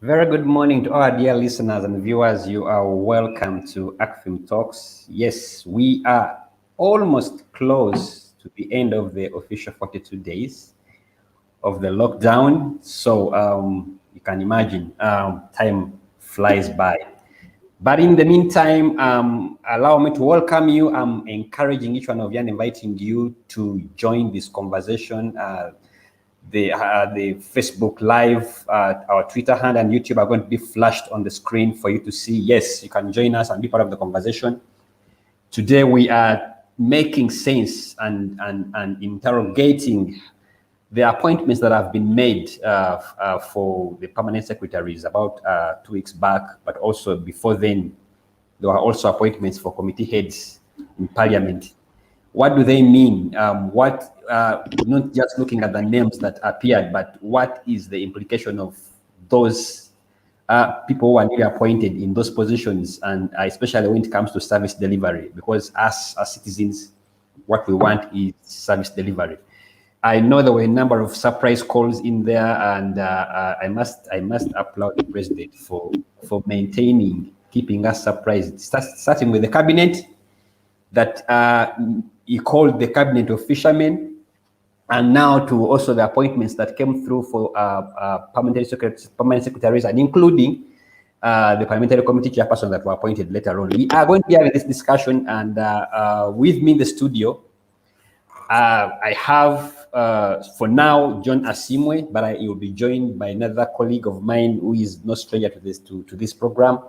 Very good morning to our dear listeners and viewers. You are welcome to ACFIM Talks. Yes, we are almost close to the end of the official 42 days of the lockdown. So you can imagine time flies by. But in the meantime, allow me to welcome you. I'm encouraging each one of you and inviting you to join this conversation. The Facebook Live, our Twitter hand and YouTube are going to be flashed on the screen for you to see. Yes, you can join us and be part of the conversation. Today we are making sense and interrogating the appointments that have been made for the permanent secretaries about 2 weeks back, but also before then, there were also appointments for committee heads in Parliament. What do they mean? Not just looking at the names that appeared, but what is the implication of those people who are newly appointed in those positions, and especially when it comes to service delivery, because as citizens, what we want is service delivery. I know there were a number of surprise calls in there, and I must applaud the president for keeping us surprised, starting with the cabinet that he called the cabinet of fishermen, and now to also the appointments that came through for permanent secretaries, and including the Parliamentary Committee chairperson that were appointed later on. We are going to be having this discussion, and with me in the studio, I have, for now, John Asimwe, but he will be joined by another colleague of mine who is no stranger to this program,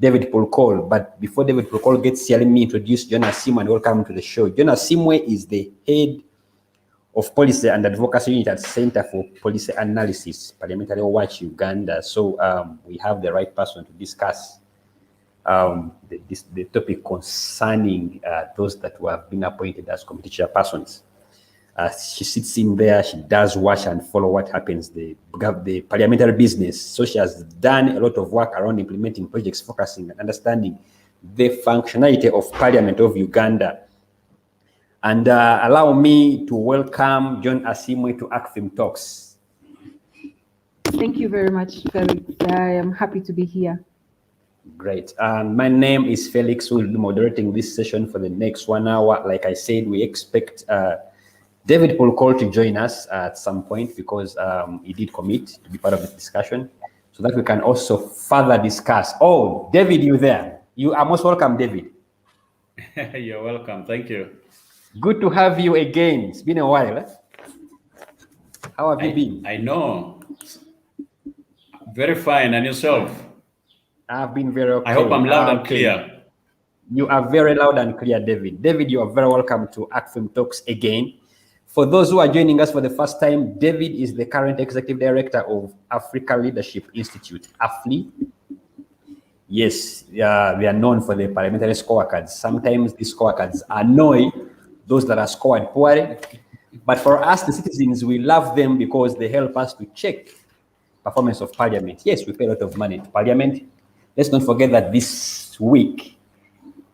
David Pulkol. But before David Pulkol gets here, let me introduce John Asimwe and welcome to the show. John Asimwe is the head of policy and advocacy unit at Center for Policy Analysis, Parliamentary Watch Uganda. So we have the right person to discuss the topic concerning those that have been appointed as committee chairpersons. She sits in there, she does watch and follow what happens, the parliamentary business. So she has done a lot of work around implementing projects, focusing and understanding the functionality of Parliament of Uganda. And allow me to welcome John Asimwe to ACFIM Talks. Thank you very much, Felix. I am happy to be here. Great. My name is Felix, who will be moderating this session for the next 1 hour. Like I said, we expect David Pulkol to join us at some point, because he did commit to be part of this discussion, so that we can also further discuss. Oh, David, you there? You are most welcome, David. You're welcome. Thank you. Good to have you again. It's been a while. Eh? How have you been? I know. Very fine. And yourself? I've been very okay. I hope I'm loud and clear. You are very loud and clear, David. David, you are very welcome to ACFIM Talks again. For those who are joining us for the first time, David is the current Executive Director of Africa Leadership Institute, AFLI. Yes, they are known for the parliamentary scorecards. Sometimes these scorecards annoy those that are scored poorly. But for us, the citizens, we love them because they help us to check performance of Parliament. Yes, we pay a lot of money to Parliament. Let's not forget that this week,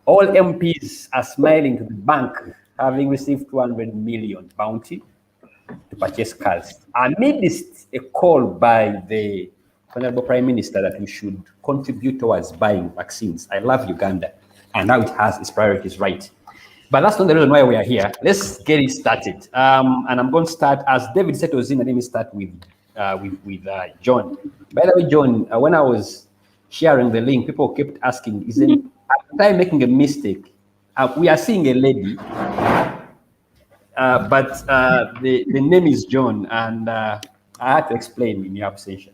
all MPs are smiling to the bank, having received 200 million bounty to purchase cars, amidst a call by the Honorable Prime Minister that we should contribute towards buying vaccines. I love Uganda, and now it has its priorities right. But that's not the reason why we are here. Let's get it started. And I'm going to start, as David settles in, and let me start with John. By the way, John, when I was sharing the link, people kept asking, am I making a mistake? We are seeing a lady, but the name is John, and I had to explain in your absentia.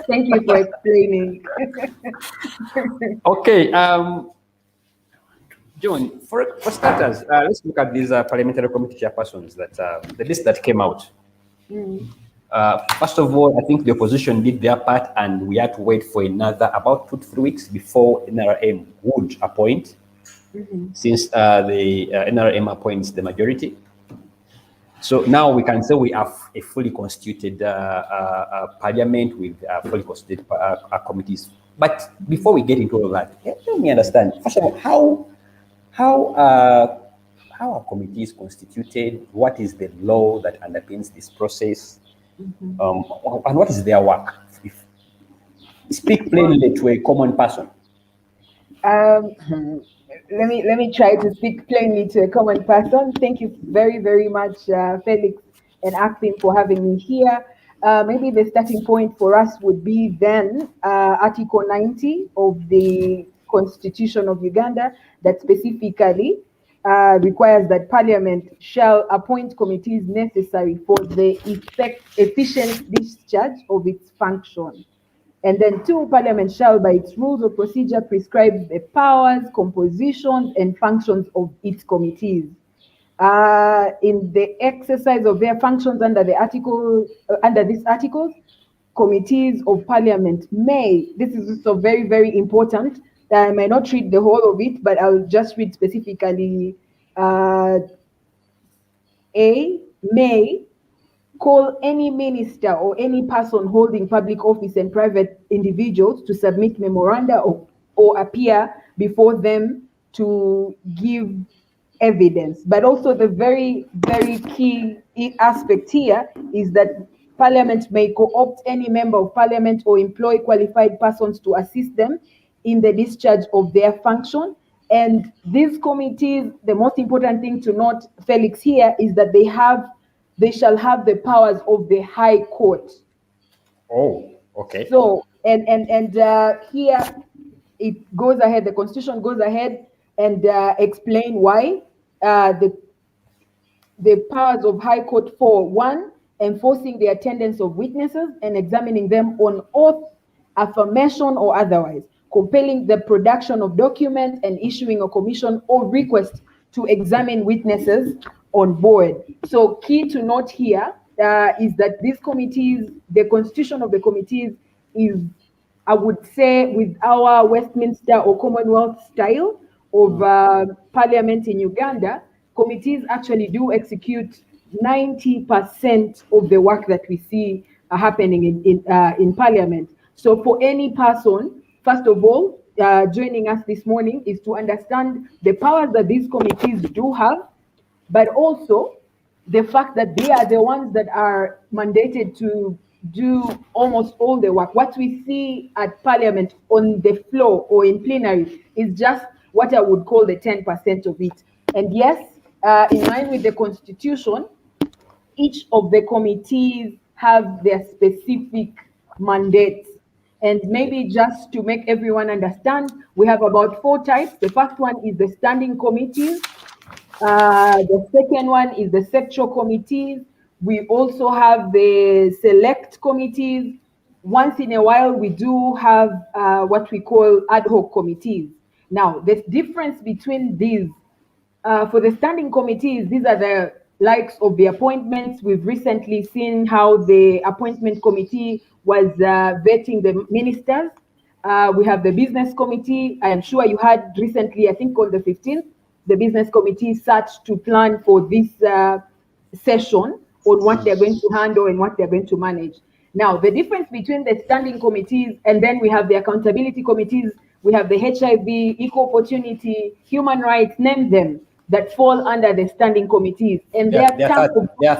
Thank you for explaining. Okay, John, for starters, let's look at these parliamentary committee chairpersons, the list that came out. First of all, I think the opposition did their part, and we had to wait for about 2 to 3 weeks before NRM would appoint, since the NRM appoints the majority. So now we can say we have a fully constituted parliament with fully constituted committees. But before we get into all of that, let me understand, first of all, how are committees constituted? What is the law that underpins this process? And what is their work? Speak plainly to a common person. Let me try to speak plainly to a common person. Thank you very, very much, Felix and ACFIM, for having me here. Maybe the starting point for us would be then Article 90 of the Constitution of Uganda, that specifically requires that Parliament shall appoint committees necessary for the efficient discharge of its function. And then 2, Parliament shall, by its rules of procedure, prescribe the powers, compositions, and functions of its committees. In the exercise of their functions under the article, under these articles, committees of Parliament may, this is also very, very important. I might not read the whole of it, but I'll just read specifically A, may call any minister or any person holding public office and private individuals to submit memoranda or appear before them to give evidence. But also the very, very key aspect here is that Parliament may co-opt any member of Parliament or employ qualified persons to assist them in the discharge of their function. And these committees, the most important thing to note, Felix, here is that they shall have the powers of the High Court. Oh, okay. So, and here it goes ahead, the Constitution goes ahead and explain why the powers of High Court for 1, enforcing the attendance of witnesses and examining them on oath, affirmation or otherwise, compelling the production of documents and issuing a commission or request to examine witnesses on board. So key to note here is that these committees, the constitution of the committees is, I would say, with our Westminster or Commonwealth style of parliament in Uganda, committees actually do execute 90% of the work that we see happening in parliament. So for any person, first of all, joining us this morning is to understand the powers that these committees do have, but also the fact that they are the ones that are mandated to do almost all the work. What we see at Parliament on the floor or in plenary is just what I would call the 10% of it. And yes, in line with the Constitution, each of the committees have their specific mandates. And maybe just to make everyone understand, we have about 4 types. The first one is the standing committees. The second one is the sectoral committees. We also have the select committees. Once in a while, we do have what we call ad hoc committees. Now, the difference between these, for the standing committees, these are the likes of the appointments. We've recently seen how the appointment committee was vetting the ministers. We have the business committee. I am sure you had recently, I think on the 15th, the business committee sat to plan for this session on what they're going to handle and what they're going to manage. Now, the difference between the standing committees and then we have the accountability committees, we have the HIV, equal opportunity, human rights, name them, that fall under the standing committees. And they are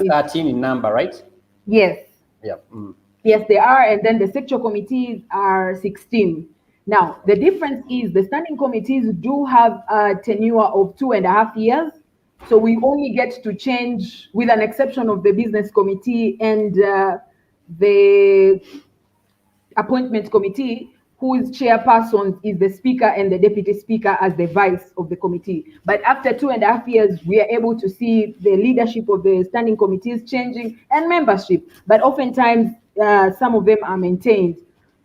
13 in number, right? Yes. Yeah. Yes, they are. And then the sectoral committees are 16. Now, the difference is the standing committees do have a tenure of 2.5 years. So we only get to change, with an exception of the business committee and the appointment committee, whose chairperson is the speaker and the deputy speaker as the vice of the committee. But after 2.5 years, we are able to see the leadership of the standing committees changing and membership. But oftentimes, some of them are maintained.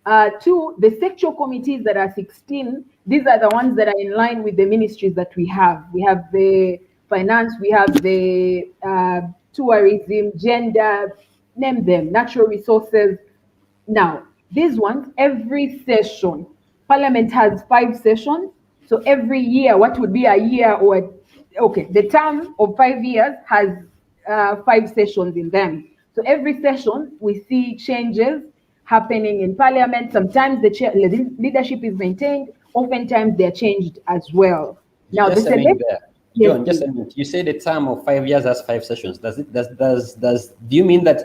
2, the sectoral committees that are 16, these are the ones that are in line with the ministries that we have. We have the finance, we have the tourism, gender, name them, natural resources. Now, these ones, every session, Parliament has 5 sessions. So every year, what would be a year or, okay, the term of 5 years has 5 sessions in them. So every session, we see changes happening in Parliament. Sometimes the leadership is maintained. Oftentimes, they're changed as well. Now, just a minute there. John, just a minute. You say the term of 5 years has 5 sessions. Do you mean that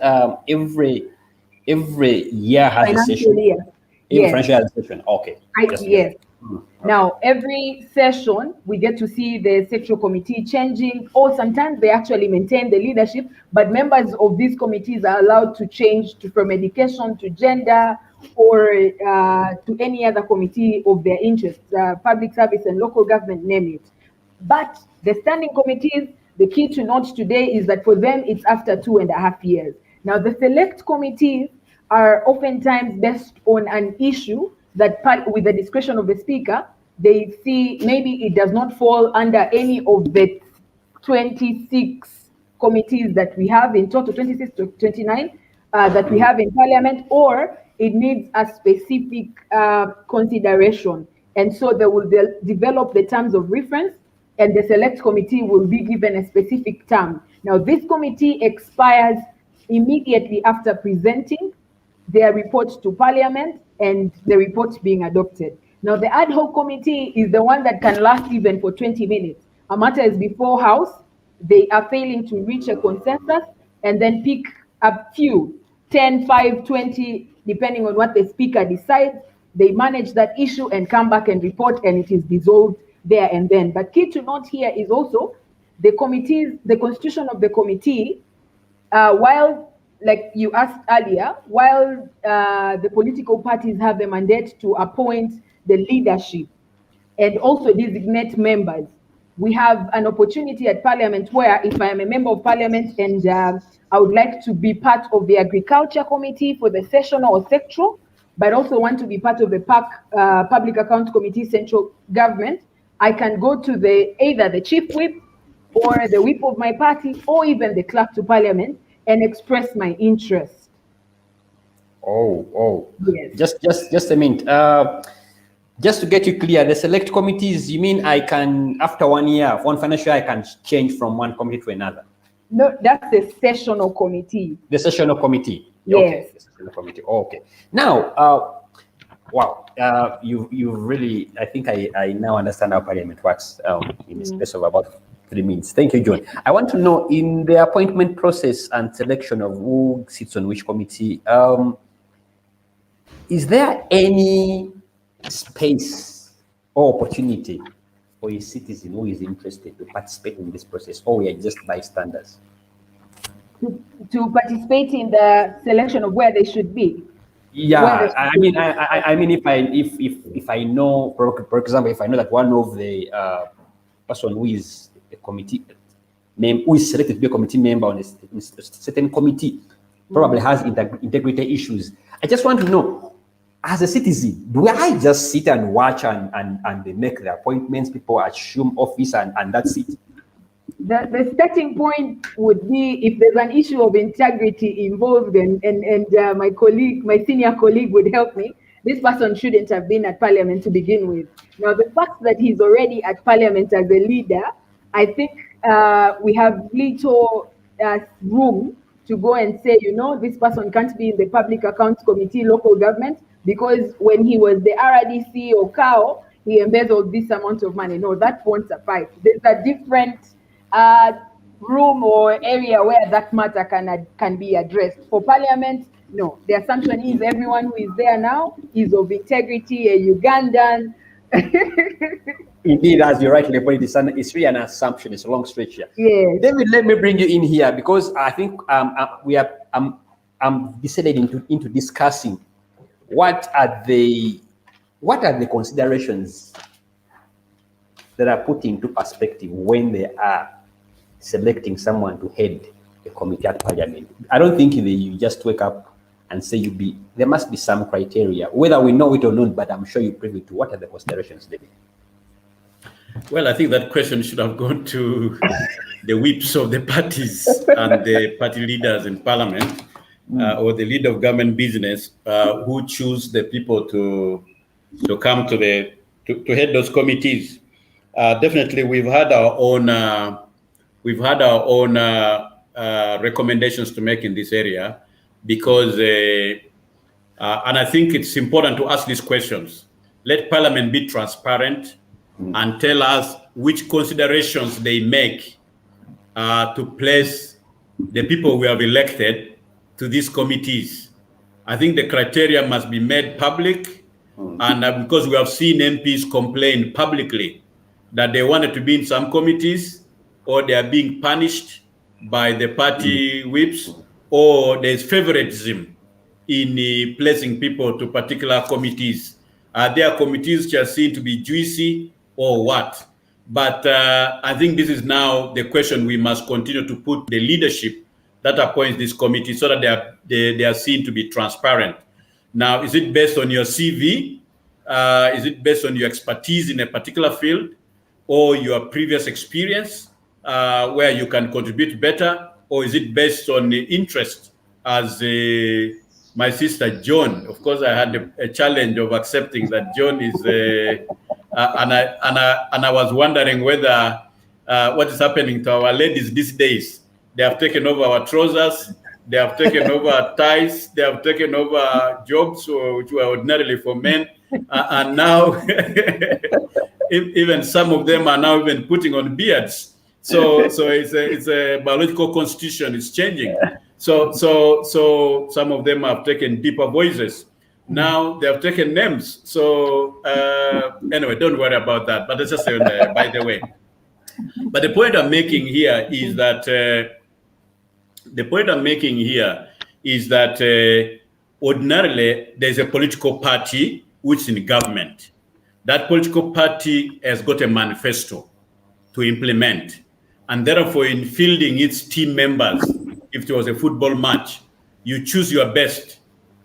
every year has a session? In Yes. financial administration. Okay. Yes. Now, every session, we get to see the sectoral committee changing, or sometimes they actually maintain the leadership, but members of these committees are allowed to change from education to gender, or to any other committee of their interest, public service and local government, name it. But the standing committees, the key to note today is that for them, it's after 2.5 years. Now, the select committees are oftentimes based on an issue that, with the discretion of the speaker, they see maybe it does not fall under any of the 26 committees that we have in total, 26 to 29 that we have in Parliament, or it needs a specific consideration. And so they will develop the terms of reference, and the select committee will be given a specific term. Now, this committee expires immediately after presenting their report to Parliament and the report being adopted. Now, the ad hoc committee is the one that can last even for 20 minutes. A matter is before House, they are failing to reach a consensus, and then pick a few, 10, 5, 20, depending on what the speaker decides. They manage that issue and come back and report, and it is dissolved there and then. But key to note here is also the committees, the constitution of the committee, while, like you asked earlier, while the political parties have the mandate to appoint the leadership and also designate members, we have an opportunity at Parliament where, if I am a member of Parliament and I would like to be part of the Agriculture Committee for the sessional or sectoral, but also want to be part of the Public Account Committee central government, I can go to either the chief whip or the whip of my party, or even the clerk to Parliament, and express my interest. Yes. Just a minute. Just to get you clear, the select committees, you mean I can, after 1 year, one financial year, I can change from one committee to another? No, that's the sessional committee. The sessional committee. Yes. Okay. The sessional committee. Okay. Now, wow, you really, I think I now understand how Parliament works in the space of about 3 minutes. Thank you, John. I want to know, in the appointment process and selection of who sits on which committee, is there any space or opportunity for a citizen who is interested to participate in this process, or we are just bystanders? To participate in the selection of where they should be? Yeah, I mean, if I know, for example, if I know that one of the person who is a committee who is selected to be a committee member on a certain committee probably has integrity issues, I just want to know, as a citizen, do I just sit and watch and they make the appointments, people assume office and that's it? The starting point would be if there's an issue of integrity involved, and my senior colleague would help me. This person shouldn't have been at Parliament to begin with. Now, the fact that he's already at Parliament as a leader, I think we have little room to go and say, this person can't be in the Public Accounts Committee, local government, because when he was the RDC or CAO, he embezzled this amount of money. No, that won't suffice. There's a different room or area where that matter can be addressed. For Parliament, no. The assumption is everyone who is there now is of integrity, a Ugandan. Indeed, as you rightly pointed, it's really an assumption. It's a long stretch here. Yes. David, let me bring you in here, because I think I'm decided into discussing what are the considerations that are put into perspective when they are selecting someone to head a committee at Parliament. I don't think you just wake up and say there must be some criteria, whether we know it or not, but I'm sure you're privy to what are the considerations, David. Well, I think that question should have gone to the whips of the parties and the party leaders in Parliament, or the leader of government business, who choose the people to come to head those committees. Definitely, we've had our own recommendations to make in this area, because and I think it's important to ask these questions. Let Parliament be transparent and tell us which considerations they make to place the people we have elected to these committees. I think the criteria must be made public, And because we have seen MPs complain publicly that they wanted to be in some committees, or they are being punished by the party whips, or there's favoritism in placing people to particular committees. Are there committees which are seen to be juicy or what? But I think this is now the question we must continue to put the leadership that appoints this committee, so that they are seen to be transparent. Now, is it based on your CV? Is it based on your expertise in a particular field, or your previous experience where you can contribute better? Or is it based on the interest, as my sister John? Of course, I had a challenge of accepting that John is, and I was wondering whether what is happening to our ladies these days. They have taken over our trousers, they have taken over our ties, they have taken over jobs which were ordinarily for men, and now even some of them are now even putting on beards. So it's a biological constitution is changing. So some of them have taken deeper voices. Now they have taken names. So anyway, don't worry about that. But that's just by the way. But the point I'm making here is that ordinarily there's a political party which is in government. That political party has got a manifesto to implement, and therefore in fielding its team members, if there was a football match, you choose your best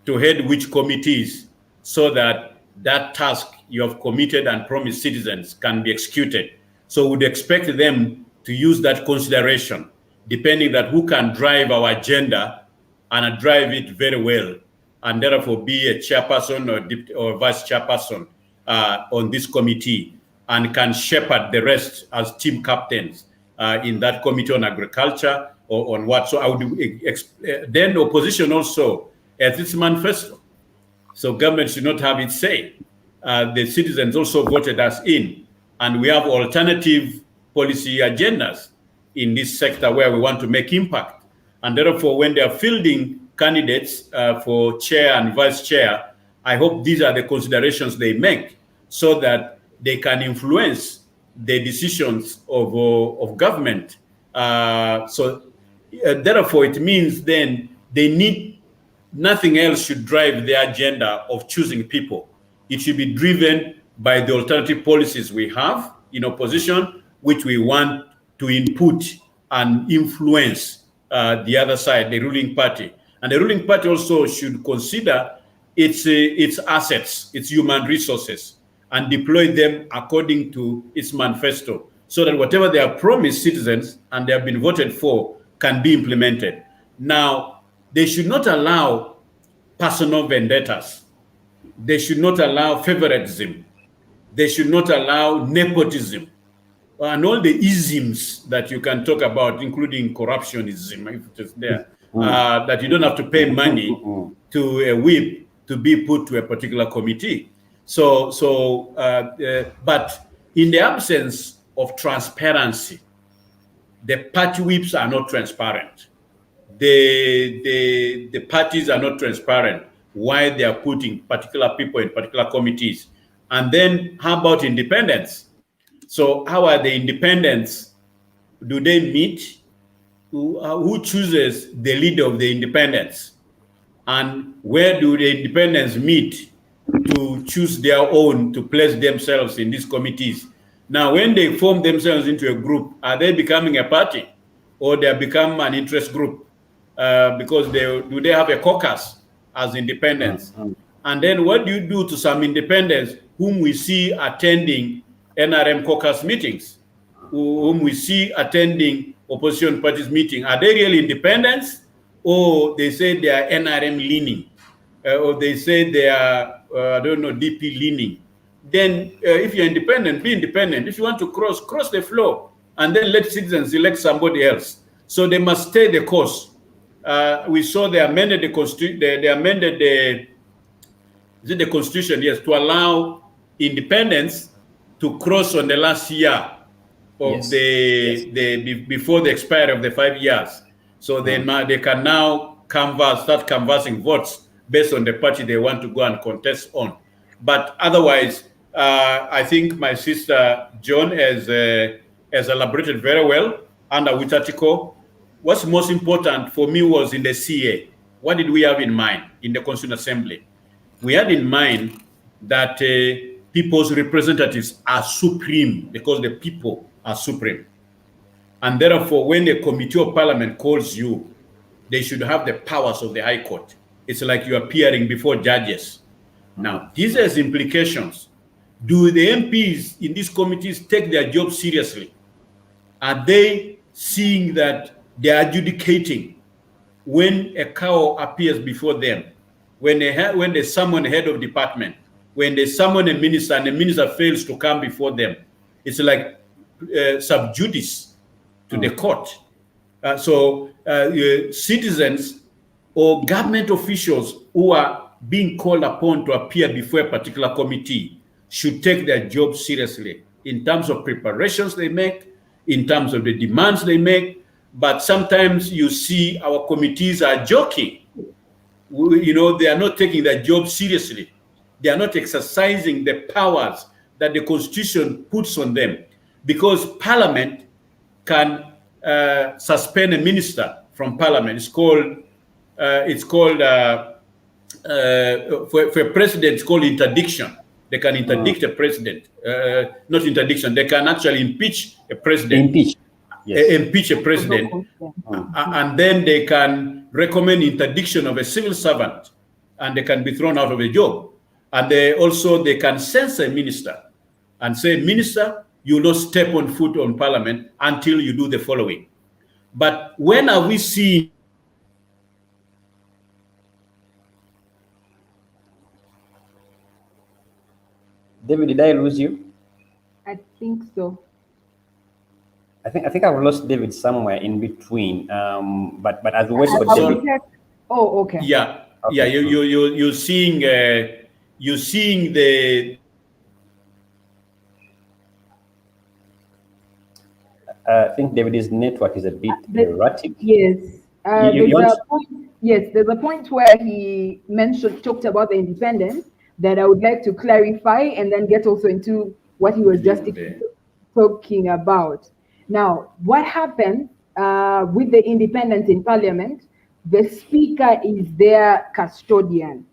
to head which committees, so that that task you have committed and promised citizens can be executed. So we'd expect them to use that consideration, depending that who can drive our agenda and drive it very well, and therefore be a chairperson or vice chairperson on this committee, and can shepherd the rest as team captains in that committee on agriculture or on what. So I would then the opposition also has its manifesto. So government should not have its say. The citizens also voted us in, and we have alternative policy agendas in this sector where we want to make impact. And therefore, when they are fielding candidates for chair and vice chair, I hope these are the considerations they make, so that they can influence the decisions of government. Therefore, it means then they need nothing else should drive the agenda of choosing people. It should be driven by the alternative policies we have in opposition, which we want to input and influence the other side, the ruling party. And the ruling party also should consider its assets, its human resources, and deploy them according to its manifesto, so that whatever they have promised citizens and they have been voted for can be implemented. Now, they should not allow personal vendettas. They should not allow favoritism. They should not allow nepotism, and all the isms that you can talk about, including corruptionism, if it is there, that you don't have to pay money to a whip to be put to a particular committee. But in the absence of transparency, the party whips are not transparent. The parties are not transparent why they are putting particular people in particular committees. And then how about independence? So how are the independents? Do they meet? Who chooses the leader of the independents? And where do the independents meet to choose their own, to place themselves in these committees? Now, when they form themselves into a group, are they becoming a party, or they have become an interest group? Because do they have a caucus as independents? And then what do you do to some independents whom we see attending NRM caucus meetings, whom we see attending opposition parties meeting? Are they really independents, or they say they are NRM leaning, or they say they are, DP leaning? Then if you're independent, be independent. If you want to cross the floor, and then let citizens elect somebody else. So they must stay the course. We saw they amended the Constitution. They amended the Constitution, yes, to allow independents to cross on the last year of before the expiry of the 5 years. So they can now start canvassing votes based on the party they want to go and contest on. But otherwise, I think my sister John has elaborated very well under which article. What's most important for me was in the CA. What did we have in mind in the Constituent Assembly? We had in mind that people's representatives are supreme because the people are supreme. And therefore, when the Committee of Parliament calls you, they should have the powers of the High Court. It's like you're appearing before judges. Now, this has implications. Do the MPs in these committees take their job seriously? Are they seeing that they are adjudicating when a cow appears before them, when they summon a head of department, when they summon a minister and the minister fails to come before them? It's like sub judice to the court. So citizens or government officials who are being called upon to appear before a particular committee should take their job seriously in terms of preparations they make, in terms of the demands they make. But sometimes you see our committees are joking. They are not taking their job seriously. They are not exercising the powers that the Constitution puts on them, because Parliament can suspend a minister from Parliament. It's called for a president, it's called interdiction. They can interdict a president, not interdiction. They can actually impeach a president. Impeach a president, and then they can recommend interdiction of a civil servant, and they can be thrown out of a job. And they can censor a minister and say, minister, you will not step on foot on Parliament until you do the following. But when are we seeing David, did I lose you? I think so. I think I've lost David somewhere in between. But as we wait for David. Oh, okay. Yeah, okay. Yeah. You're seeing the. I think David's network is a bit erratic. Yes. There's a point where he talked about the independence that I would like to clarify and then get also into what he was just talking about. Now, what happens with the independence in Parliament? The Speaker is their custodian,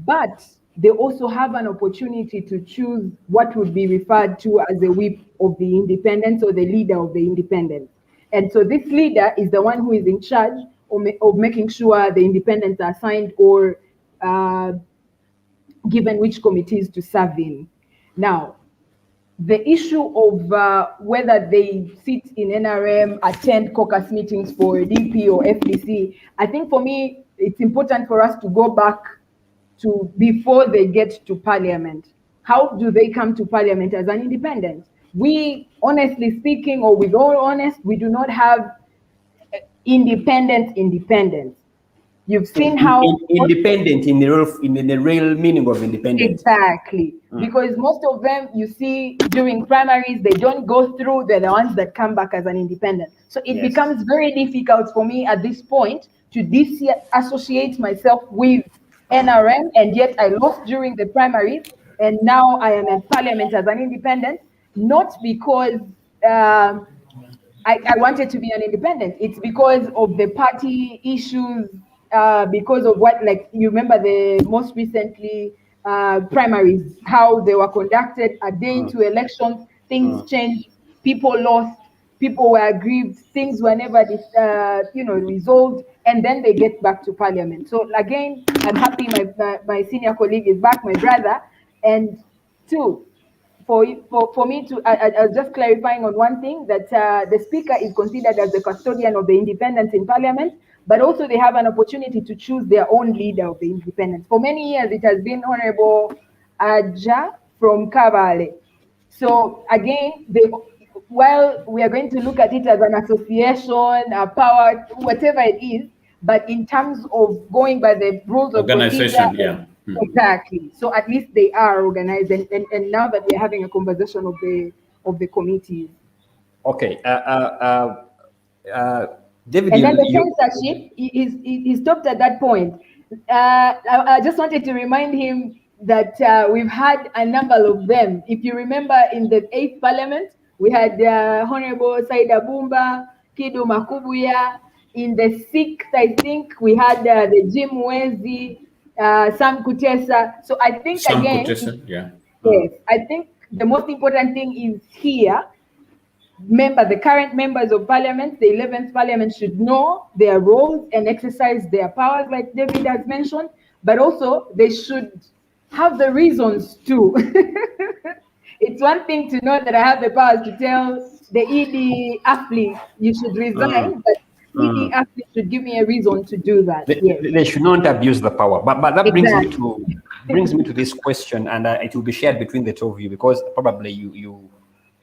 but they also have an opportunity to choose what would be referred to as the whip of the independence or the leader of the independence. And so this leader is the one who is in charge of making sure the independents are assigned or given which committees to serve in. Now, the issue of whether they sit in NRM, attend caucus meetings for DP or FDC, I think for me, it's important for us to go back to before they get to Parliament. How do they come to Parliament as an independent? We, honestly speaking, or with all honest, we do not have independence. You've seen how independent in the real meaning of independence. Exactly. Because most of them you see during primaries, they don't go through, they're the ones that come back as an independent. So it becomes very difficult for me at this point to disassociate myself with NRM, and yet I lost during the primaries, and now I am in Parliament as an independent, not because I wanted to be an independent. It's because of the party issues, because of what, like, you remember the most recently primaries, how they were conducted a day to elections, things changed, people lost, people were aggrieved, things were never resolved, and then they get back to Parliament. So again, I'm happy my senior colleague is back, my brother. And two, for me to, I was just clarifying on one thing, that the Speaker is considered as the custodian of the independence in Parliament, but also they have an opportunity to choose their own leader of the independence. For many years, it has been Honorable Aja from Kabale. So again, while we are going to look at it as an association, a power, whatever it is, but in terms of going by the rules of organization, yeah. Exactly. So at least they are organized, and now that we're having a conversation of the committees. Okay. David, and then the censorship, he stopped at that point. I just wanted to remind him, that we've had a number of them. If you remember, in the 8th Parliament, we had Honorable Saida Bumba, Kidu Makubuya. In the 6th, I think, we had the Jim Wezi, Sam Kutesa. So I think Sam again, Kutesa, yeah. Yes, I think the most important thing is here. The current members of Parliament, the 11th Parliament, should know their roles and exercise their powers, like David has mentioned, but also they should have the reasons to. It's one thing to know that I have the powers to tell the ED athlete you should resign, but ED athlete should give me a reason to do that. They should not abuse the power. But that Exactly. brings me to this question, and it will be shared between the two of you, because probably you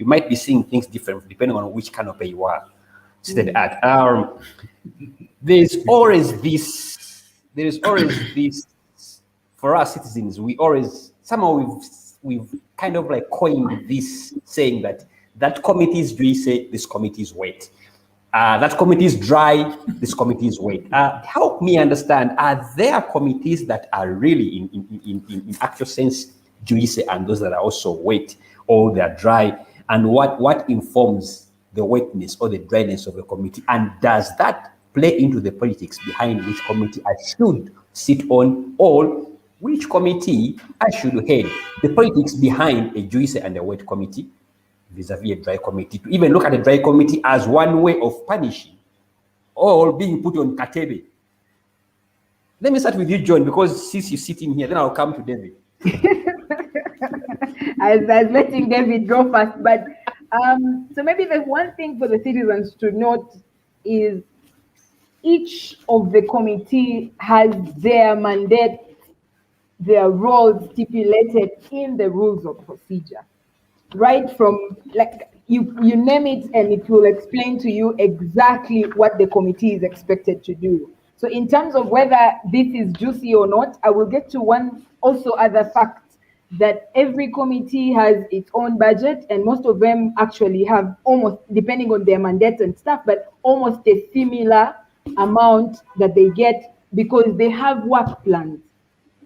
might be seeing things different depending on which canopy you are seated at. There is always this for us citizens. We always somehow we've kind of like coined this saying that committee is dry, say this committee is wet. That committee is dry, this committee is wet. Help me understand, are there committees that are really in actual sense juicy and those that are also wet, or they are dry? And what informs the wetness or the dryness of the committee? And does that play into the politics behind which committee I should sit on, or which committee I should head? The politics behind a juicy and a wet committee vis-a-vis a dry committee, to even look at a dry committee as one way of punishing or being put on katebe. Let me start with you, John, because since you sit in here, then I'll come to David. I was letting David go first, but so maybe the one thing for the citizens to note is each of the committee has their mandate, their roles stipulated in the rules of procedure. Right from, like, you name it and it will explain to you exactly what the committee is expected to do. So in terms of whether this is juicy or not, I will get to one also other fact, that every committee has its own budget, and most of them actually have almost, depending on their mandate and stuff, but almost a similar amount that they get because they have work plans.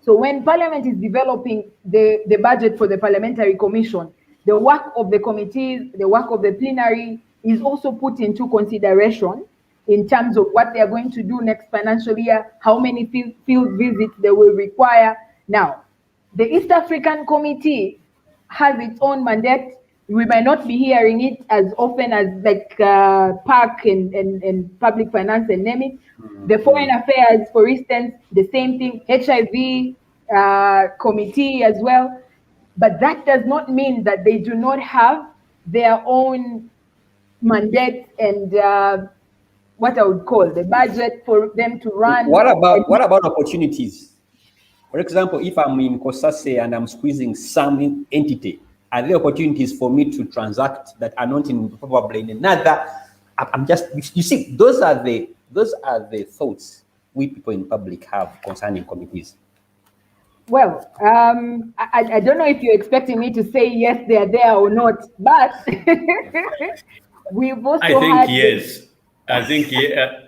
So when Parliament is developing the budget for the Parliamentary Commission, the work of the committees, the work of the plenary is also put into consideration in terms of what they are going to do next financial year, how many field visits they will require. Now, the East African Committee has its own mandate. We might not be hearing it as often as like PAC and public finance and name it. The foreign affairs, for instance, the same thing, HIV committee as well. But that does not mean that they do not have their own mandate and what I would call the budget for them to run. What about opportunities? For example, if I'm in Kosase and I'm squeezing some entity, are there opportunities for me to transact that are not in probably in another? I'm just, you see, those are the thoughts we people in public have concerning committees. Well, I don't know if you're expecting me to say yes, they are there or not, but we've also I think yes. I think yeah.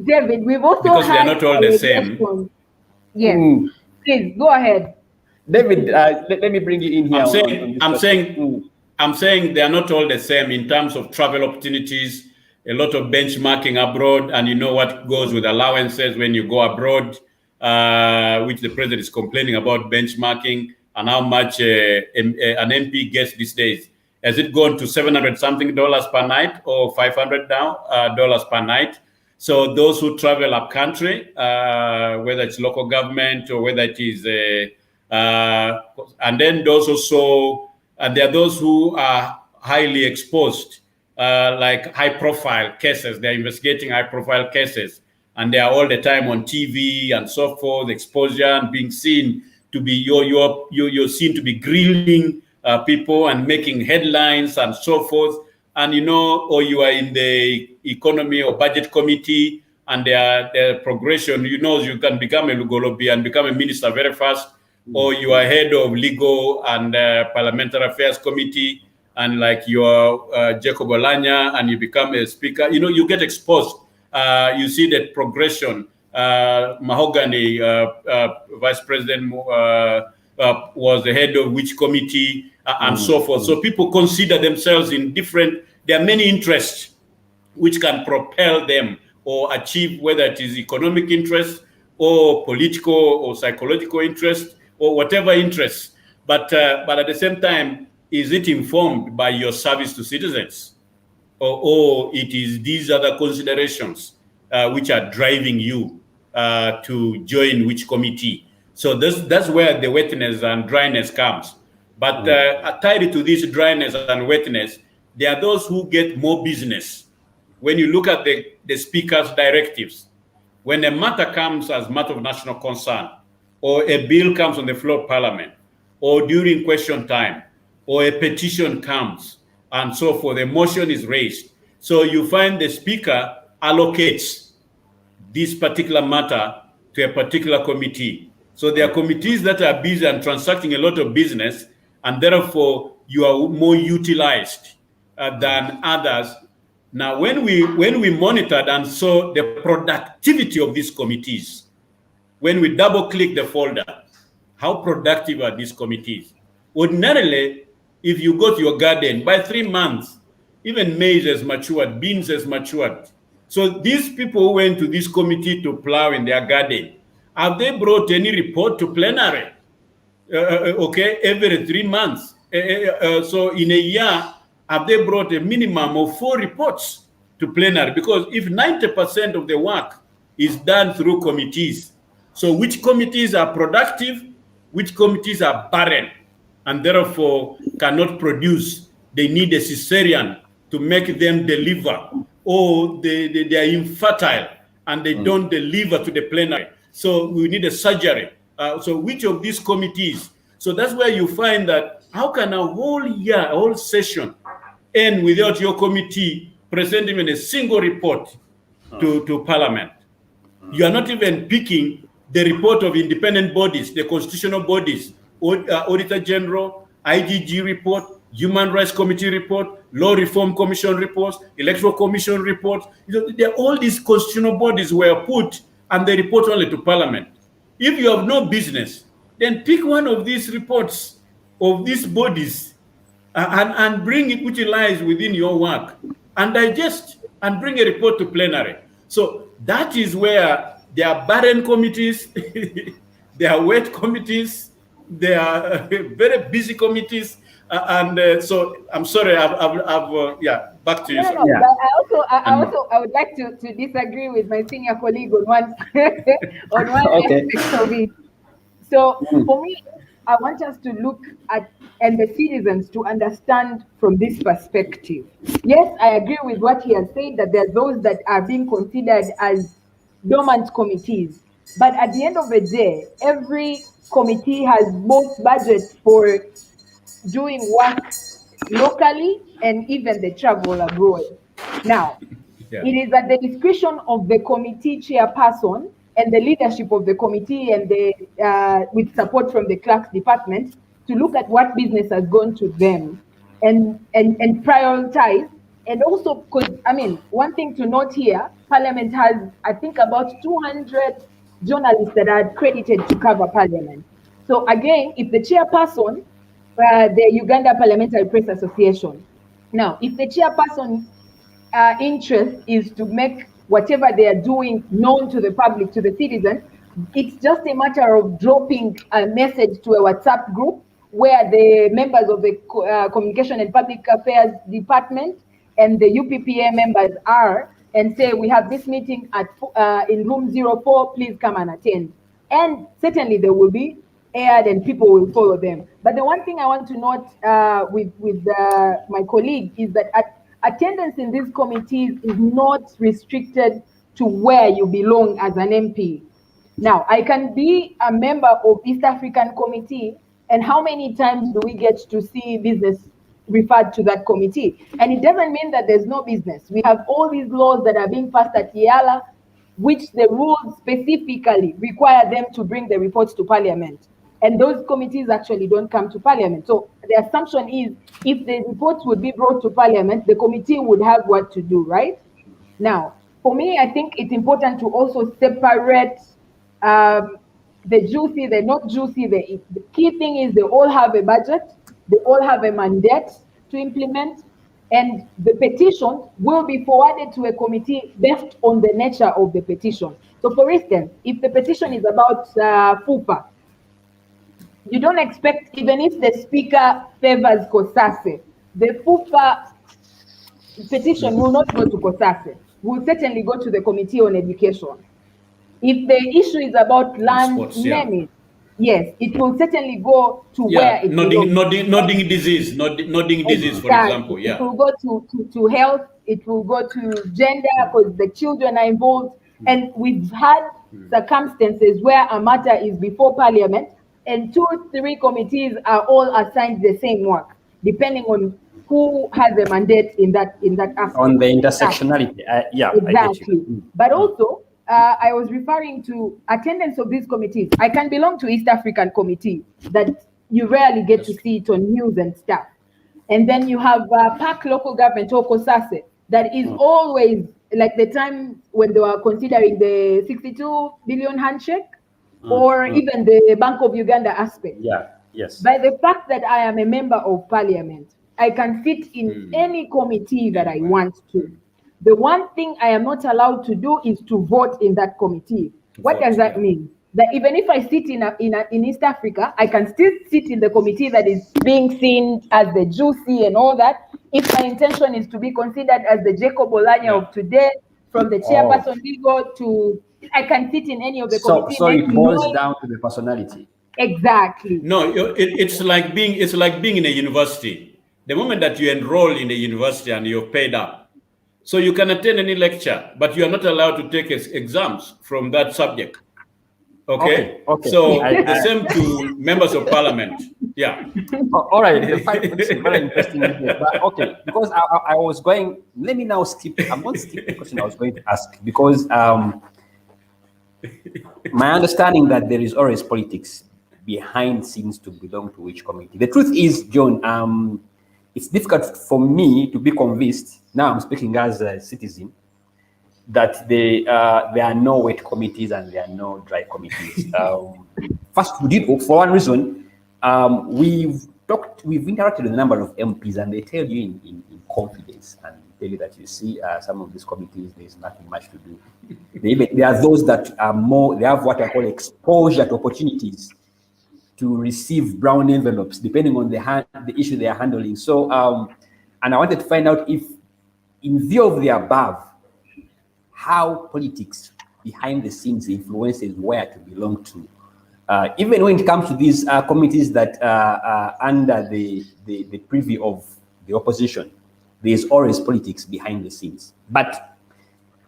David, we've also because we are not all the same. Yes, please go ahead. David, let me bring you in here. I'm saying they are not all the same in terms of travel opportunities. A lot of benchmarking abroad, and you know what goes with allowances when you go abroad, which the president is complaining about benchmarking and how much an MP gets these days. Has it gone to $700 something per night or $500 dollars per night? So those who travel up country, whether it's local government or whether it is, and then those also, and there are those who are highly exposed, like high-profile cases. They're investigating high-profile cases, and they are all the time on TV and so forth, exposure and being seen to be you're seen to be grilling people and making headlines and so forth. And you know, or you are in the economy or budget committee, and their progression, you know, you can become a Lugolobi and become a minister very fast, or you are head of legal and parliamentary affairs committee, and like you are Jacob Olanya, and you become a speaker. You know, you get exposed. You see that progression Mahogany, Vice President, was the head of which committee, and so forth. So people consider themselves in different, there are many interests which can propel them or achieve, whether it is economic interest or political or psychological interest or whatever interest. But at the same time, is it informed by your service to citizens? Or it is these other considerations which are driving you to join which committee? So that's where the wetness and dryness comes. But tied to this dryness and wetness, there are those who get more business. When you look at the speaker's directives, when a matter comes as matter of national concern, or a bill comes on the floor of Parliament, or during question time, or a petition comes, and so forth, the motion is raised. So you find the speaker allocates this particular matter to a particular committee. So there are committees that are busy and transacting a lot of business, and therefore you are more utilized than others. Now, when we monitored and saw the productivity of these committees, when we double-click the folder, how productive are these committees? Ordinarily, if you go to your garden, by 3 months, even maize has matured, beans has matured. So these people who went to this committee to plow in their garden, have they brought any report to plenary? Okay, every 3 months. So in a year, have they brought a minimum of 4 reports to plenary? Because if 90% of the work is done through committees, so which committees are productive, which committees are barren, and therefore cannot produce? They need a cesarean to make them deliver, or they are infertile and they don't deliver to the plenary. So we need a surgery. So which of these committees? So that's where you find that how can a whole year, a whole session end without your committee presenting even a single report to Parliament? You are not even picking the report of independent bodies, the constitutional bodies, Auditor General, IGG report, Human Rights Committee report, Law Reform Commission reports, Electoral Commission reports. All these constitutional bodies were put and they report only to Parliament. If you have no business, then pick one of these reports of these bodies and bring it, which lies within your work, and digest and bring a report to plenary. So that is where there are barren committees, there are wet committees, there are very busy committees, so I'm sorry, yeah, back to you. No, yeah. but I would like to disagree with my senior colleague on one Okay. aspect of it. So for me, I want us to look at, and the citizens to understand from this perspective. Yes, I agree with what he has said, that there are those that are being considered as dormant committees. But at the end of the day, every committee has both budgets for doing work locally and even the travel abroad. Now, it is at the discretion of the committee chairperson and the leadership of the committee, and with support from the clerk's department, to look at what business has gone to them and prioritize. And also, because, I mean, one thing to note here, Parliament has, I think, about 200 journalists that are accredited to cover Parliament. So again, if the chairperson, the Uganda Parliamentary Press Association, now, if the chairperson interest is to make whatever they are doing known to the public, to the citizens, it's just a matter of dropping a message to a WhatsApp group where the members of the Communication and Public Affairs Department and the UPPA members are, and say, we have this meeting at in room 04, please come and attend. And certainly they will be aired and people will follow them. But the one thing I want to note with my colleague is that attendance in these committees is not restricted to where you belong as an MP. Now, I can be a member of East African Committee, and how many times do we get to see business referred to that committee? And it doesn't mean that there's no business. We have all these laws that are being passed at Yala, which the rules specifically require them to bring the reports to Parliament. And those committees actually don't come to Parliament. So the assumption is, if the reports would be brought to Parliament, the committee would have what to do, right? Now, for me, I think it's important to also separate the juicy, the not juicy. The key thing is they all have a budget, they all have a mandate to implement, and the petition will be forwarded to a committee based on the nature of the petition. So for instance, if the petition is about FUPA, you don't expect, even if the speaker favors COSASE, the FUPA petition will not go to COSASE, will certainly go to the Committee on Education. If the issue is about land, name it, yes, it will certainly go to where it nodding disease, for example. Yeah, it will go to health, it will go to gender, because the children are involved. And we've had circumstances where a matter is before Parliament and 2-3 committees are all assigned the same work, depending on who has a mandate in that aspect. On the intersectionality, yeah, exactly. But also, I was referring to attendance of these committees. I can belong to East African Committee that you rarely get to see it on news and stuff. And then you have PAC local government or COSASE that is always, like the time when they were considering the 62 billion handshake or even the Bank of Uganda aspect. Yeah, yes. By the fact that I am a member of Parliament, I can sit in any committee that I want to. The one thing I am not allowed to do is to vote in that committee. What does that mean? That even if I sit in East Africa, I can still sit in the committee that is being seen as the juicy and all that. If my intention is to be considered as the Jacob Olanya of today, from the chairperson legal to, I can sit in any of the committees. So it boils down to the personality. Exactly. No, it's like being in a university. The moment that you enroll in a university and you're paid up, so you can attend any lecture, but you are not allowed to take exams from that subject. Okay. So the same to members of Parliament. Yeah. All right. This is very interesting. But okay, because I was going. Let me now skip. I'm going to skip the question I was going to ask because my understanding that there is always politics behind scenes to belong to which committee. The truth is, John, it's difficult for me to be convinced. Now I'm speaking as a citizen, that there are no wet committees and there are no dry committees. First, we did, for one reason, we've interacted with a number of MPs and they tell you in confidence and tell you that you see some of these committees, there's nothing much to do. There are those that are more, they have what I call exposure to opportunities to receive brown envelopes, depending on the issue they are handling. So, and I wanted to find out if, in view of the above, how politics behind the scenes influences where to belong to. Even when it comes to these committees that are under the privy of the opposition, there's always politics behind the scenes. But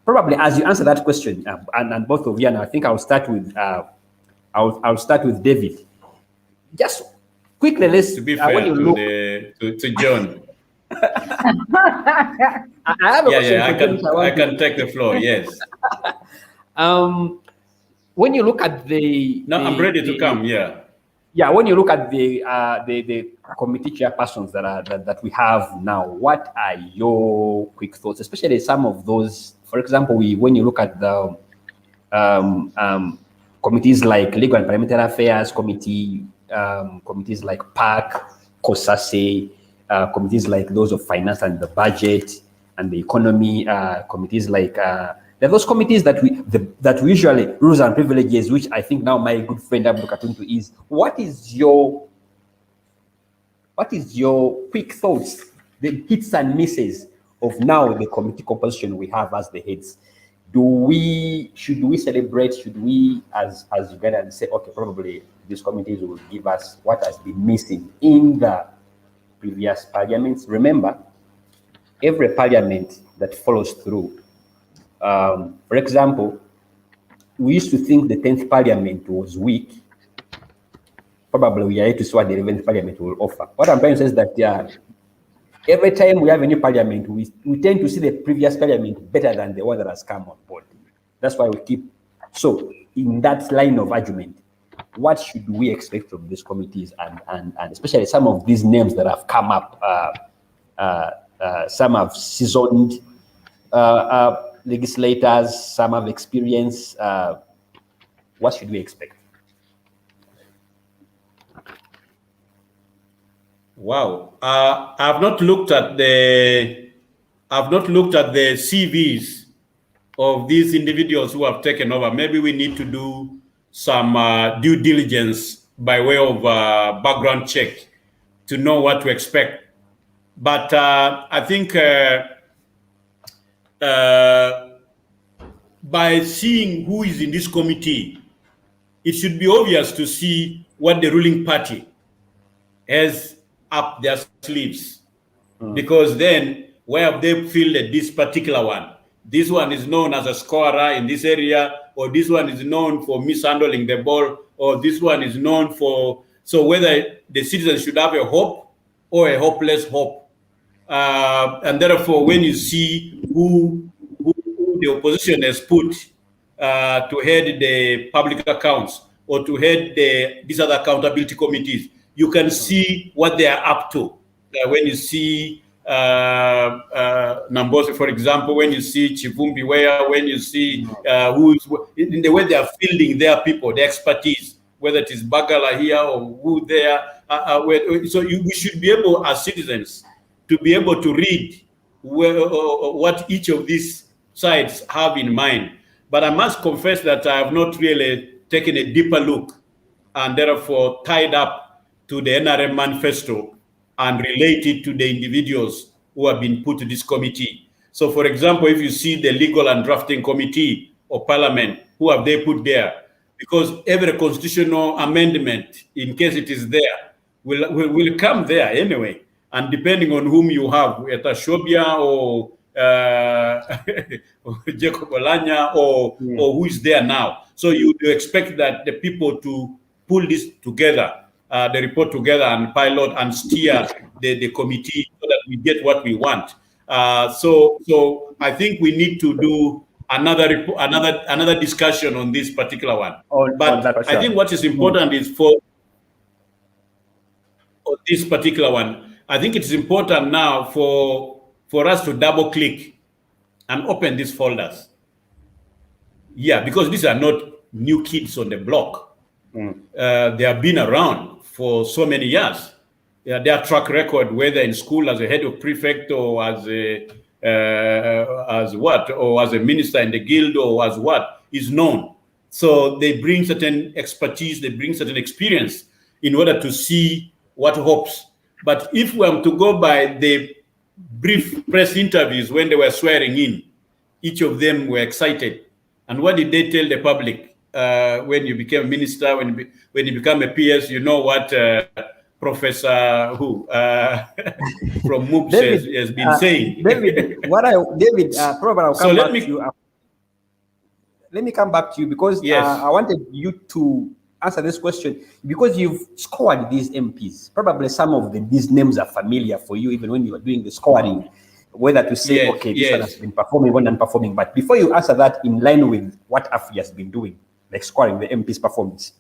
probably as you answer that question, and both of you, and I think I'll start with I'll start with David. Just quickly, let's. To be fair to John. I have a question. I can take the floor. Yes. When you look at I'm ready to come. Yeah. Yeah. When you look at the committee chairpersons that we have now, what are your quick thoughts? Especially some of those. For example, when you look at the committees like Legal and Parliamentary Affairs Committee, committees like PAC, COSASE, committees like those of finance and the budget and the economy, committees like there are those committees that we usually rules and privileges, which I think now my good friend Abdul Katuntu is. What is your quick thoughts, the hits and misses of now the committee composition we have as the heads? Should we celebrate? Should we, as Ugandans, say, okay, probably these committees will give us what has been missing in the previous parliaments? Remember, every parliament that follows through, for example, we used to think the 10th parliament was weak. Probably we are here to see what the 11th parliament will offer. What I'm trying to say is that every time we have a new parliament, we tend to see the previous parliament better than the one that has come on board. That's why we keep. So in that line of argument, what should we expect from these committees and especially some of these names that have come up? Some have seasoned. legislators, some have experience. What should we expect? Wow, I've not looked at the CVs of these individuals who have taken over. Maybe we need to do some due diligence by way of background check to know what to expect. But I think by seeing who is in this committee, it should be obvious to see what the ruling party has up their sleeves. Because then where have they fielded this particular one? This one is known as a scorer in this area, or this one is known for mishandling the ball, or this one is known for... So whether the citizens should have a hope or a hopeless hope. And therefore, when you see who the opposition has put to head the public accounts or to head these other accountability committees, you can see what they are up to. When you see Nambosi, for example, when you see Chivumbi, when you see who's in the way they are fielding their people, their expertise, whether it is Bagala here or who there. So we should be able, as citizens, to be able to read what each of these sides have in mind. But I must confess that I have not really taken a deeper look and therefore tied up to the NRM manifesto and relate it to the individuals who have been put to this committee. So, for example, if you see the Legal and Drafting Committee of Parliament, who have they put there? Because every constitutional amendment, in case it is there, will come there anyway. And depending on whom you have, whether Shobia or Jacob Olanya or who is there now. So you expect that the people to pull this together, the report together and pilot and steer the committee so that we get what we want. So I think we need to do another discussion on this particular one. I think what is important is for this particular one, I think it's important now for us to double click and open these folders. Yeah, because these are not new kids on the block. They have been around for so many years. Their track record, whether in school as a head of prefect or as a minister in the guild or as what, is known. So they bring certain expertise, they bring certain experience in order to see what hopes. But if we are to go by the brief press interviews when they were swearing in, each of them were excited. And what did they tell the public when you became a minister, when you become a PS? You know what Professor from MOOPS has been saying. David, probably I'll come back to you. Let me come back to you because I wanted you to answer this question because you've scored these MPs. Probably some of these names are familiar for you, even when you are doing the scoring, whether to say, okay, this one has been performing, one non-performing. But before you answer that in line with what AFI has been doing, like scoring the MP's performance,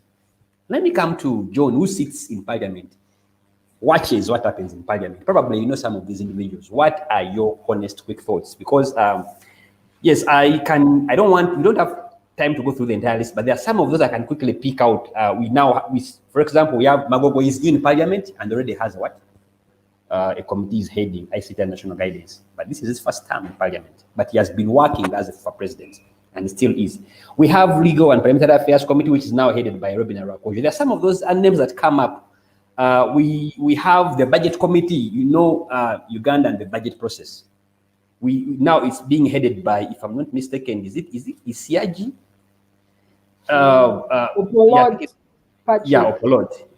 let me come to John, who sits in Parliament, watches what happens in Parliament. Probably you know some of these individuals. What are your honest, quick thoughts? Because, yes, we don't have time to go through the entire list, but there are some of those I can quickly pick out. For example, we have Magogo is in Parliament and already has what? A committee is heading ICT and national guidance. But this is his first term in Parliament. But he has been working as a president and still is. We have Legal and Parliamentary Affairs Committee, which is now headed by Robin Arakojo. There are some of those names that come up. We have the Budget Committee, Uganda and the budget process. Now it's being headed by, if I'm not mistaken, is it Isiaji? Opolot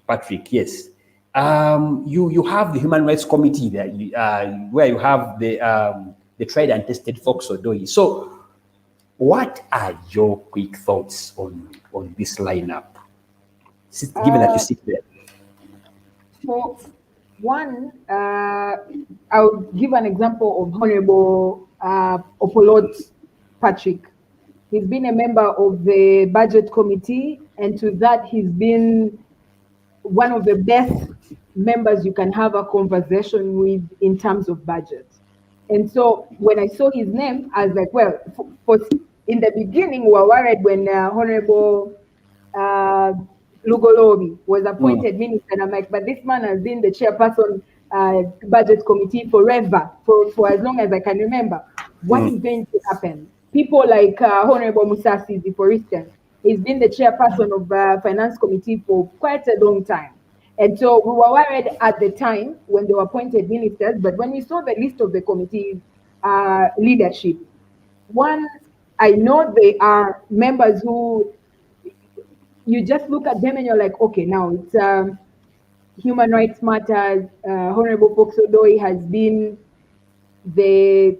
Patrick, yes. You have the Human Rights Committee there, where you have the tried and tested folks Odoi. So what are your quick thoughts on this lineup? Given that you sit there. For one, I'll give an example of Honorable Opolot Patrick. He's been a member of the Budget Committee, and to that, he's been one of the best members you can have a conversation with in terms of budget. And so when I saw his name, I was like, well, in the beginning, we were worried when Honorable Lugolobi was appointed minister. And I'm like, but this man has been the chairperson budget committee forever, for as long as I can remember. What is going to happen? People like Honorable Musasizi, for instance, he's been the chairperson of finance committee for quite a long time. And so we were worried at the time when they were appointed ministers, but when we saw the list of the committee's leadership, one, I know they are members who you just look at them and you're like, okay, now it's Human Rights Matters. Honorable Foxodoi has been the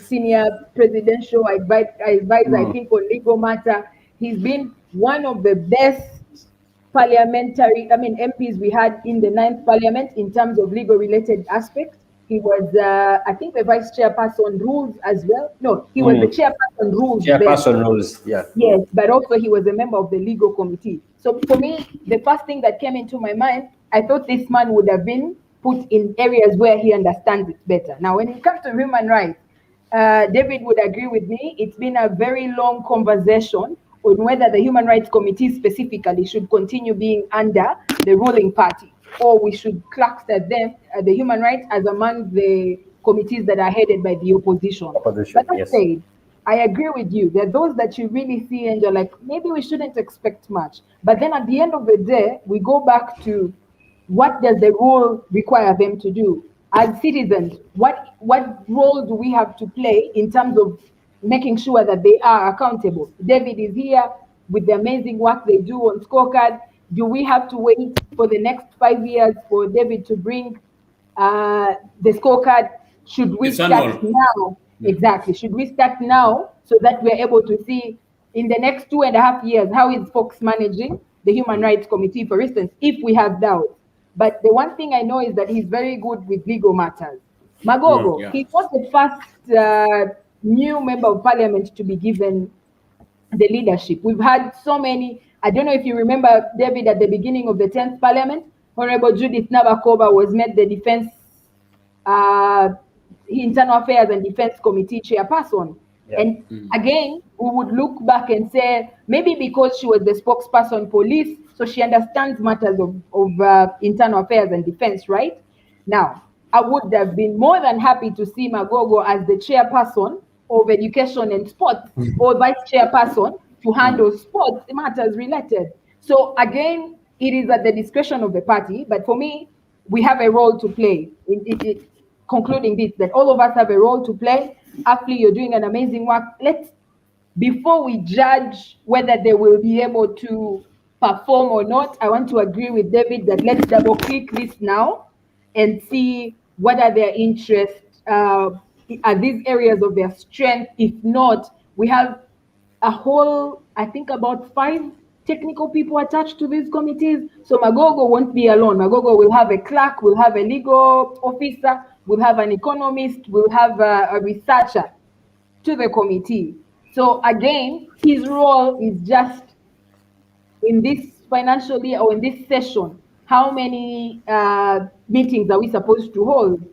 senior presidential advisor, I think, on legal matter. He's been one of the best MPs we had in the 9th Parliament in terms of legal related aspects. He was, I think, the vice chairperson rules as well. No, he was the chairperson rules. Chairperson rules, yeah. Yes, but also he was a member of the legal committee. So for me, the first thing that came into my mind, I thought this man would have been put in areas where he understands it better. Now, when it comes to human rights, David would agree with me. It's been a very long conversation on whether the Human Rights Committee specifically should continue being under the ruling party, or we should cluster them, the human rights, as among the committees that are headed by the opposition. But that said, I agree with you. There are those that you really see and you're like, maybe we shouldn't expect much. But then at the end of the day, we go back to what does the rule require them to do? As citizens, what role do we have to play in terms of making sure that they are accountable? David is here with the amazing work they do on scorecard. Do we have to wait for the next 5 years for David to bring the scorecard? Should we start now? Exactly. Should we start now so that we're able to see in the next 2.5 years, how is Fox managing the Human Rights Committee, for instance, if we have doubts? But the one thing I know is that he's very good with legal matters. Magogo, he was the first new member of parliament to be given the leadership. We've had so many. I don't know if you remember, David, at the beginning of the 10th parliament, Honorable Judith Nabakoba was made the defense, internal affairs and defense committee chairperson. And again, we would look back and say, maybe because she was the spokesperson police, so she understands matters of internal affairs and defense, right? Now, I would have been more than happy to see Magogo as the chairperson of education and sports, or vice chairperson to handle sports matters related. So again, it is at the discretion of the party, but for me, we have a role to play. Concluding this, that all of us have a role to play. Actually, you're doing an amazing work. Before we judge whether they will be able to perform or not, I want to agree with David that let's double click this now and see what are their interests, are these areas of their strength. If not, we have a whole, I think about 5 technical people attached to these committees. So Magogo won't be alone. Magogo will have a clerk, will have a legal officer, will have an economist, will have a researcher to the committee. So again, his role is just in this financial year or in this session, how many meetings are we supposed to hold?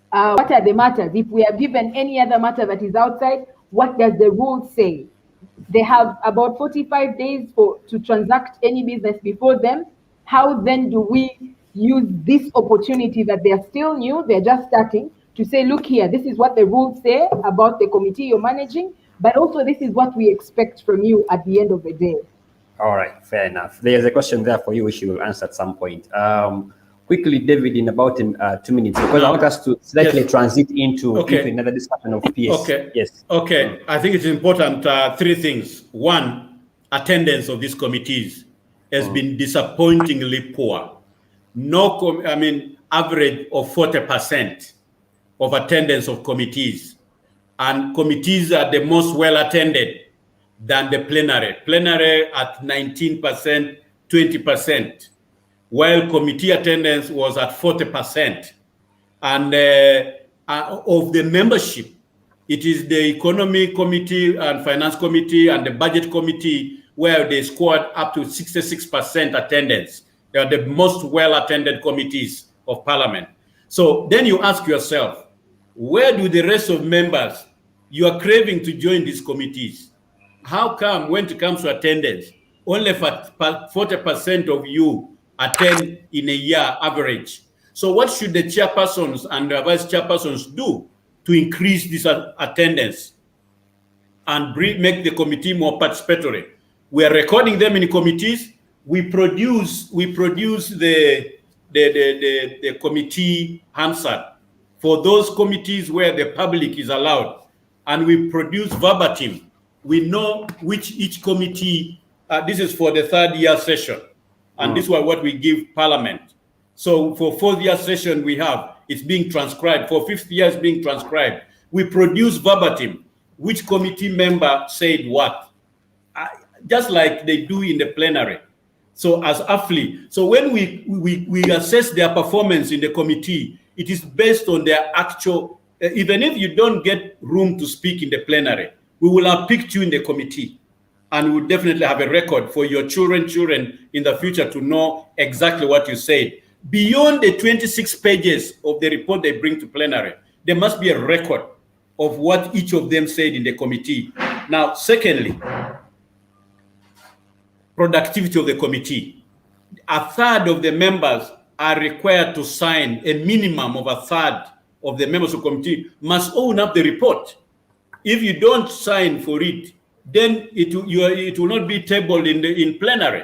What are the matters? If we are given any other matter that is outside, what does the rule say? They have about 45 days to transact any business before them. How then do we use this opportunity that they are still new, they're just starting, to say, look here, this is what the rules say about the committee you're managing, but also this is what we expect from you at the end of the day. All right, fair enough. There's a question there for you, which you will answer at some point. Quickly, David, in about 2 minutes, because I want us to slightly transit into another discussion of PS. Okay. Yes. Okay. I think it's important. 3 things. 1, attendance of these committees has been disappointingly poor. Average of 40% of attendance of committees, and committees are the most well attended than the plenary. Plenary at 19%, 20%, while committee attendance was at 40%. And of the membership, it is the economy committee and finance committee and the budget committee where they scored up to 66% attendance. They are the most well attended committees of parliament. So then you ask yourself, Where do the rest of members, you are craving to join these committees? How come when it comes to attendance, only 40% of you attend in a year average? So what should the chairpersons and the vice chairpersons do to increase this attendance and make the committee more participatory? We are recording them in committees. We produce the committee Hansard for those committees where the public is allowed, and we produce verbatim. We know which each committee, this is for the 3rd year session, and this is what we give Parliament. So for 4th year session it's being transcribed, for 5th year it's being transcribed. We produce verbatim which committee member said what, just like they do in the plenary. So as AFLI, so when we assess their performance in the committee, it is based on their actual, even if you don't get room to speak in the plenary, we will have picked you in the committee, and we'll definitely have a record for your children in the future to know exactly what you said. Beyond the 26 pages of the report they bring to plenary, there must be a record of what each of them said in the committee. Now, secondly, productivity of the committee. 1/3 of the members are required to sign, a minimum of 1/3 of the members of the committee must own up the report. If you don't sign for it, then it will not be tabled in plenary.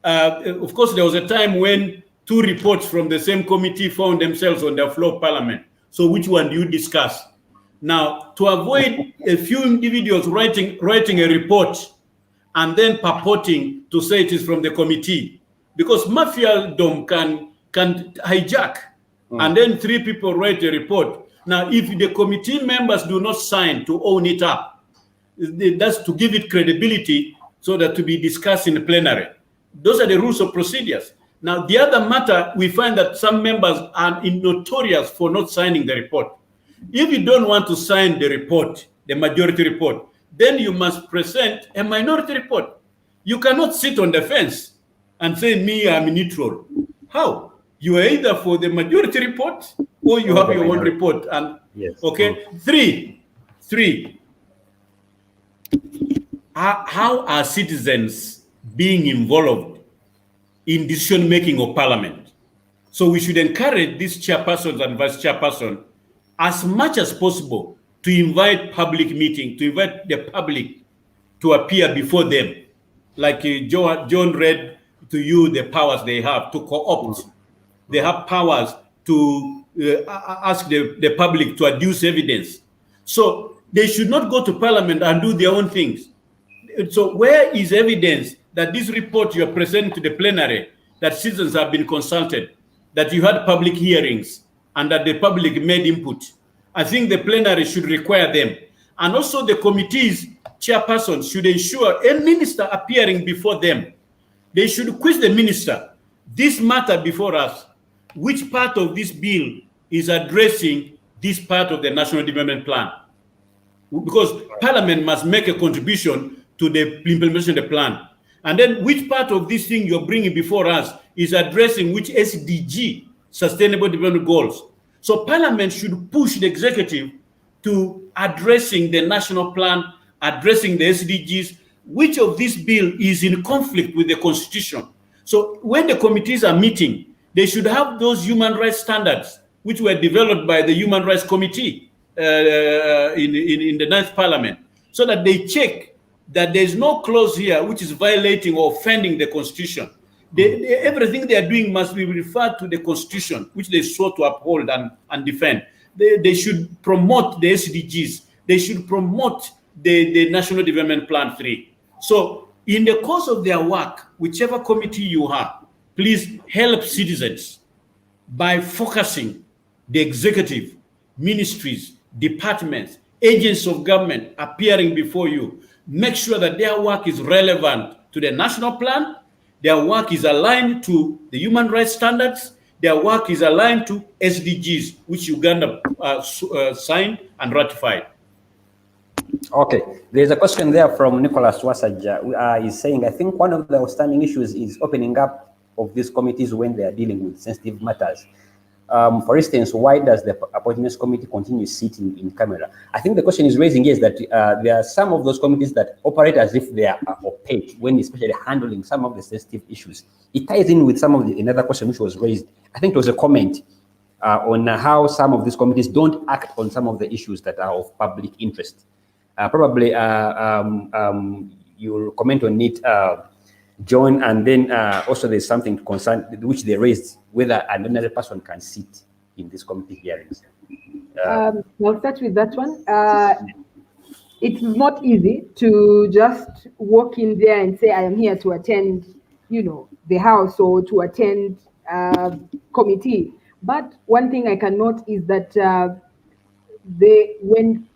Of course, there was a time when 2 reports from the same committee found themselves on the floor of Parliament. So which one do you discuss? Now, to avoid a few individuals writing a report and then purporting to say it is from the committee, because mafiadom can hijack, and then 3 people write a report. Now, if the committee members do not sign to own it up, that's to give it credibility so that to be discussed in the plenary. Those are the rules of procedures. Now, the other matter, we find that some members are notorious for not signing the report. If you don't want to sign the report, the majority report, then you must present a minority report. You cannot sit on the fence and say, me, I'm neutral. How? You are either for the majority report or you have your own report. And yes. Okay. Three. How are citizens being involved in decision-making of Parliament? So we should encourage these chairpersons and vice chairperson as much as possible to invite public meeting, to invite the public to appear before them. Like John read to you the powers they have to co-opt. They have powers to ask the public to adduce evidence. So they should not go to Parliament and do their own things. So where is evidence that this report you are presenting to the plenary, that citizens have been consulted, that you had public hearings, and that the public made input? I think the plenary should require them. And also the committees chairpersons should ensure a minister appearing before them. They should quiz the minister. This matter before us, which part of this bill is addressing this part of the National Development Plan? Because Parliament must make a contribution to the implementation of the plan. And then which part of this thing you're bringing before us is addressing which SDG, Sustainable Development Goals? So Parliament should push the executive to addressing the national plan, addressing the SDGs. Which of this bill is in conflict with the Constitution? So when the committees are meeting, they should have those human rights standards, which were developed by the Human Rights Committee in the 9th Parliament, so that they check that there's no clause here which is violating or offending the Constitution. Everything they are doing must be referred to the Constitution, which they sought to uphold and defend. They should promote the SDGs. They should promote the National Development Plan 3. So in the course of their work, whichever committee you have, please help citizens by focusing the executive, ministries, departments, agents of government appearing before you. Make sure that their work is relevant to the national plan, their work is aligned to the human rights standards, their work is aligned to SDGs, which Uganda signed and ratified. Okay, there's a question there from Nicholas Wasaja. He's saying, I think one of the outstanding issues is opening up of these committees when they are dealing with sensitive matters. For instance, why does the appointments committee continue sitting in camera? I think the question is raising is that there are some of those committees that operate as if they are opaque when especially handling some of the sensitive issues. It ties in with some of another question which was raised. I think it was a comment on how some of these committees don't act on some of the issues that are of public interest. Probably you'll comment on it, John, and then also there's something to concern which they raised, whether an ordinary person can sit in these committee hearings. I'll start with that one. It's not easy to just walk in there and say, I am here to attend, the House or to attend committee. But one thing I can note is that when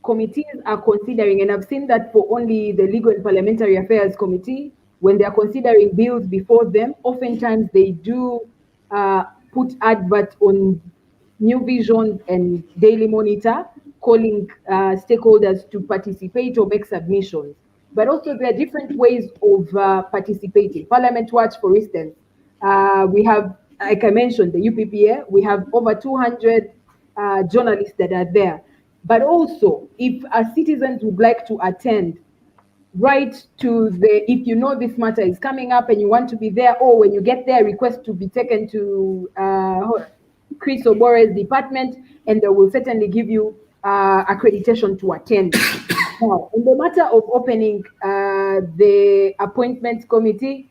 committees are considering, and I've seen that for only the Legal and Parliamentary Affairs Committee, when they are considering bills before them, oftentimes they do put adverts on New Vision and Daily Monitor, calling stakeholders to participate or make submissions. But also there are different ways of participating. Parliament Watch, for instance, we have, like I mentioned, the UPPA, we have over 200 journalists that are there. But also, if citizens would like to attend, write to if you know this matter is coming up and you want to be there, or when you get there, request to be taken to Chris Obore's department, and they will certainly give you accreditation to attend. Now, in the matter of opening the appointments committee,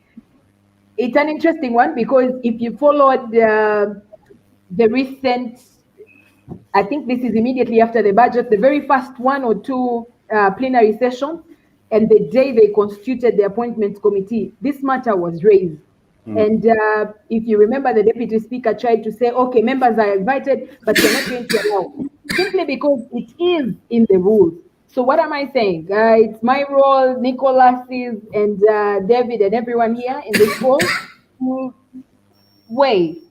it's an interesting one, because if you followed the recent, I think this is immediately after the budget, the very first one or two plenary sessions, and the day they constituted the appointments committee, this matter was raised. And if you remember, the Deputy Speaker tried to say, okay, members are invited, but they're not going to allow, simply because it is in the rules. So what am I saying? It's my role, Nicholas's, and David, and everyone here in this role to weigh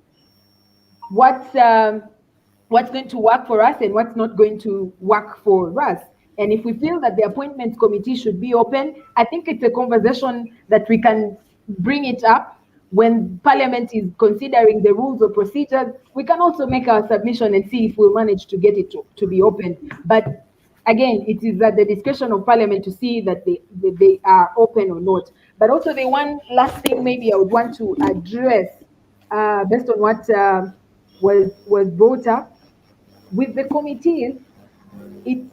what's going to work for us and what's not going to work for us. And if we feel that the appointments committee should be open, I think it's a conversation that we can bring it up when Parliament is considering the rules or procedures. We can also make our submission and see if we'll manage to get it to be open. But again, it is at the discretion of Parliament to see that they are open or not. But also the one last thing maybe I would want to address, based on what was brought up, with the committees, even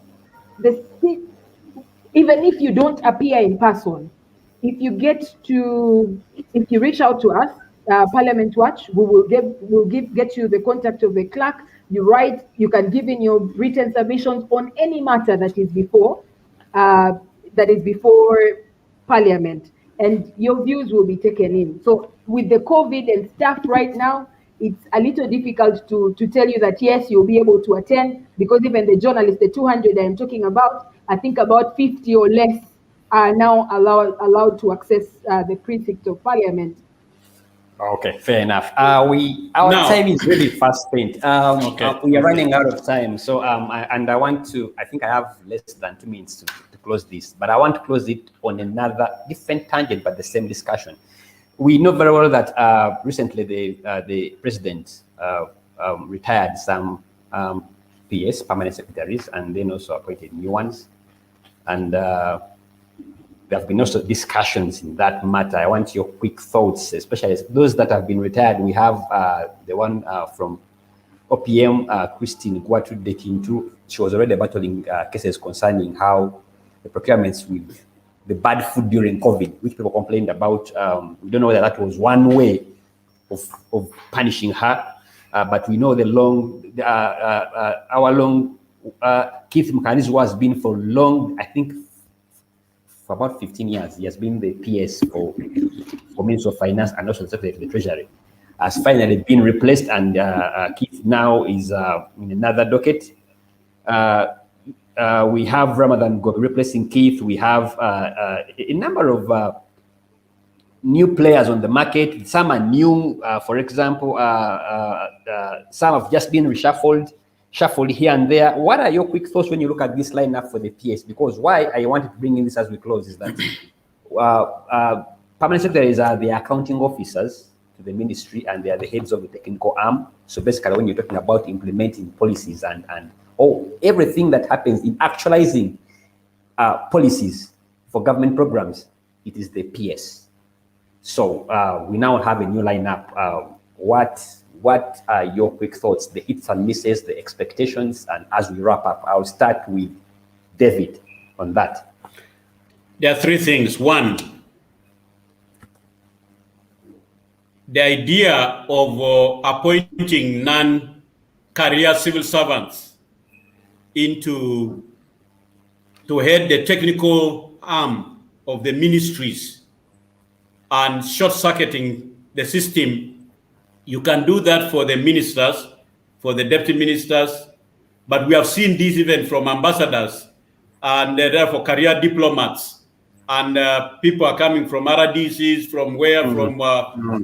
if you don't appear in person, if you reach out to us, Parliament Watch, we will get you the contact of the clerk. You can give in your written submissions on any matter that is before Parliament, and your views will be taken in. So with the COVID and stuff right now, it's a little difficult to tell you that yes, you'll be able to attend, because even the journalists, the 200 I'm talking about, I think about 50 or less are now allowed to access the precinct of Parliament. Okay, fair enough. Our time is really fast spent. We are running out of time. So, I think I have less than 2 minutes to close this, but I want to close it on another different tangent, but the same discussion. We know very well that recently the president retired some PS, permanent secretaries, and then also appointed new ones. And there have been also discussions in that matter. I want your quick thoughts, especially those that have been retired. We have the one from OPM, Christine Guatu Dekintu. She was already battling cases concerning how the procurements with the bad food during COVID, which people complained about. We don't know whether that was one way of punishing her, but we know our long Keith mechanism has been for long, I think for about 15 years. He has been the PS for Minister of Finance and also the Secretary of the Treasury. Has finally been replaced, and Keith now is in another docket. We have Ramadan replacing Keith. We have a number of new players on the market. Some are new. For example, some have just been shuffled here and there. What are your quick thoughts when you look at this lineup for the PS? Because why I wanted to bring in this as we close is that permanent secretaries are the accounting officers to the ministry, and they are the heads of the technical arm. So basically, when you're talking about implementing policies and everything that happens in actualizing policies for government programs, it is the PS. So we now have a new lineup. What are your quick thoughts, the hits and misses, the expectations? And as we wrap up, I'll start with David on that. There are three things. One, the idea of appointing non-career civil servants to head the technical arm of the ministries and short-circuiting the system. You can do that for the ministers, for the deputy ministers, but we have seen this even from ambassadors and therefore career diplomats, and people are coming from RDCs, from where, from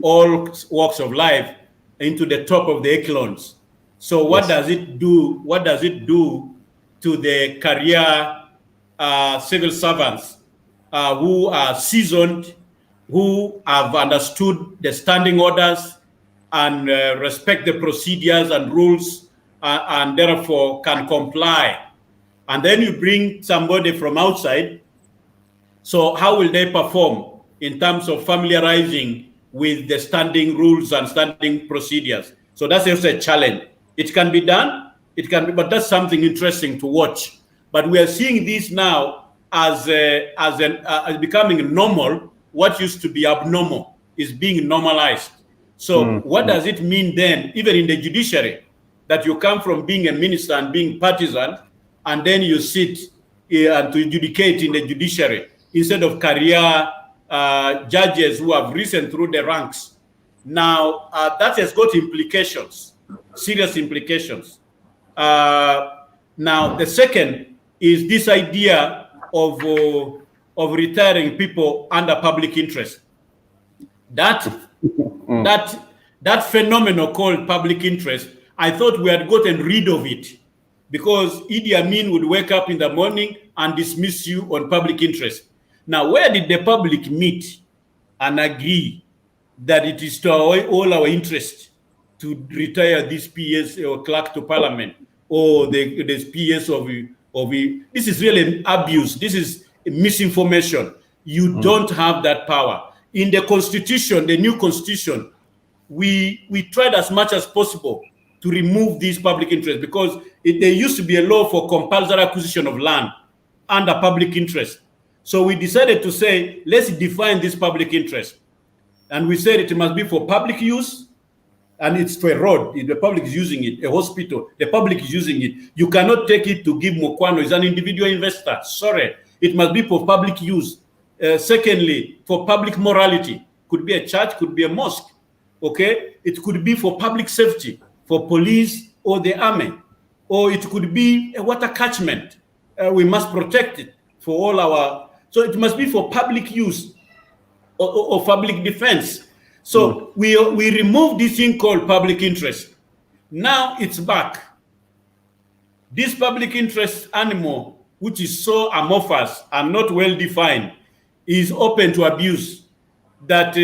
all walks of life into the top of the echelons. So what does it do? What does it do to the career civil servants who are seasoned, who have understood the standing orders and respect the procedures and rules, and therefore can comply? And then you bring somebody from outside. So how will they perform in terms of familiarizing with the standing rules and standing procedures? So that's also a challenge. It can be done, but that's something interesting to watch. But we are seeing this now as becoming normal. What used to be abnormal is being normalized. So what does it mean then, even in the judiciary, that you come from being a minister and being partisan, and then you sit and to adjudicate in the judiciary instead of career judges who have risen through the ranks? Now, that has got implications, serious implications. Now, the second is this idea of retiring people under public interest. That phenomenon called public interest, I thought we had gotten rid of it, because Idi Amin would wake up in the morning and dismiss you on public interest. Now, where did the public meet and agree that it is to all our interest to retire this PS or clerk to parliament, or this PS of this is really abuse. This is misinformation. You don't have that power. In the constitution, the new constitution, we tried as much as possible to remove this public interest, because there used to be a law for compulsory acquisition of land under public interest. So we decided to say, let's define this public interest. And we said it must be for public use, and it's for a road. The public is using it, a hospital, the public is using it. You cannot take it to give Mokwano. He's an individual investor. Sorry. It must be for public use. Secondly, for public morality. Could be a church, could be a mosque. Okay? It could be for public safety, for police or the army. Or it could be a water catchment. We must protect it for all our... So it must be for public use or public defense. So we removed this thing called public interest. Now it's back. This public interest animal, which is so amorphous and not well defined, is open to abuse. That,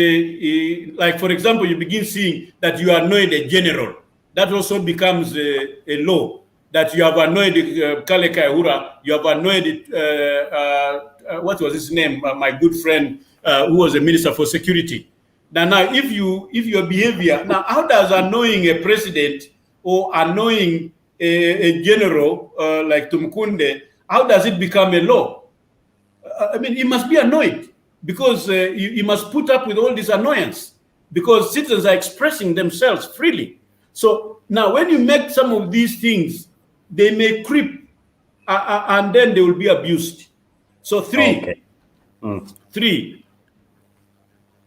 like for example, you begin seeing that you annoyed a general. That also becomes a law. That you have annoyed Kale Kaihura, you have annoyed, what was his name? My good friend, who was a minister for security. Now, if your behavior, now how does annoying a president or annoying a general like Tumukunde, how does it become a law? I mean, he must be annoyed, because he must put up with all this annoyance, because citizens are expressing themselves freely. So now when you make some of these things, they may creep and then they will be abused. So three,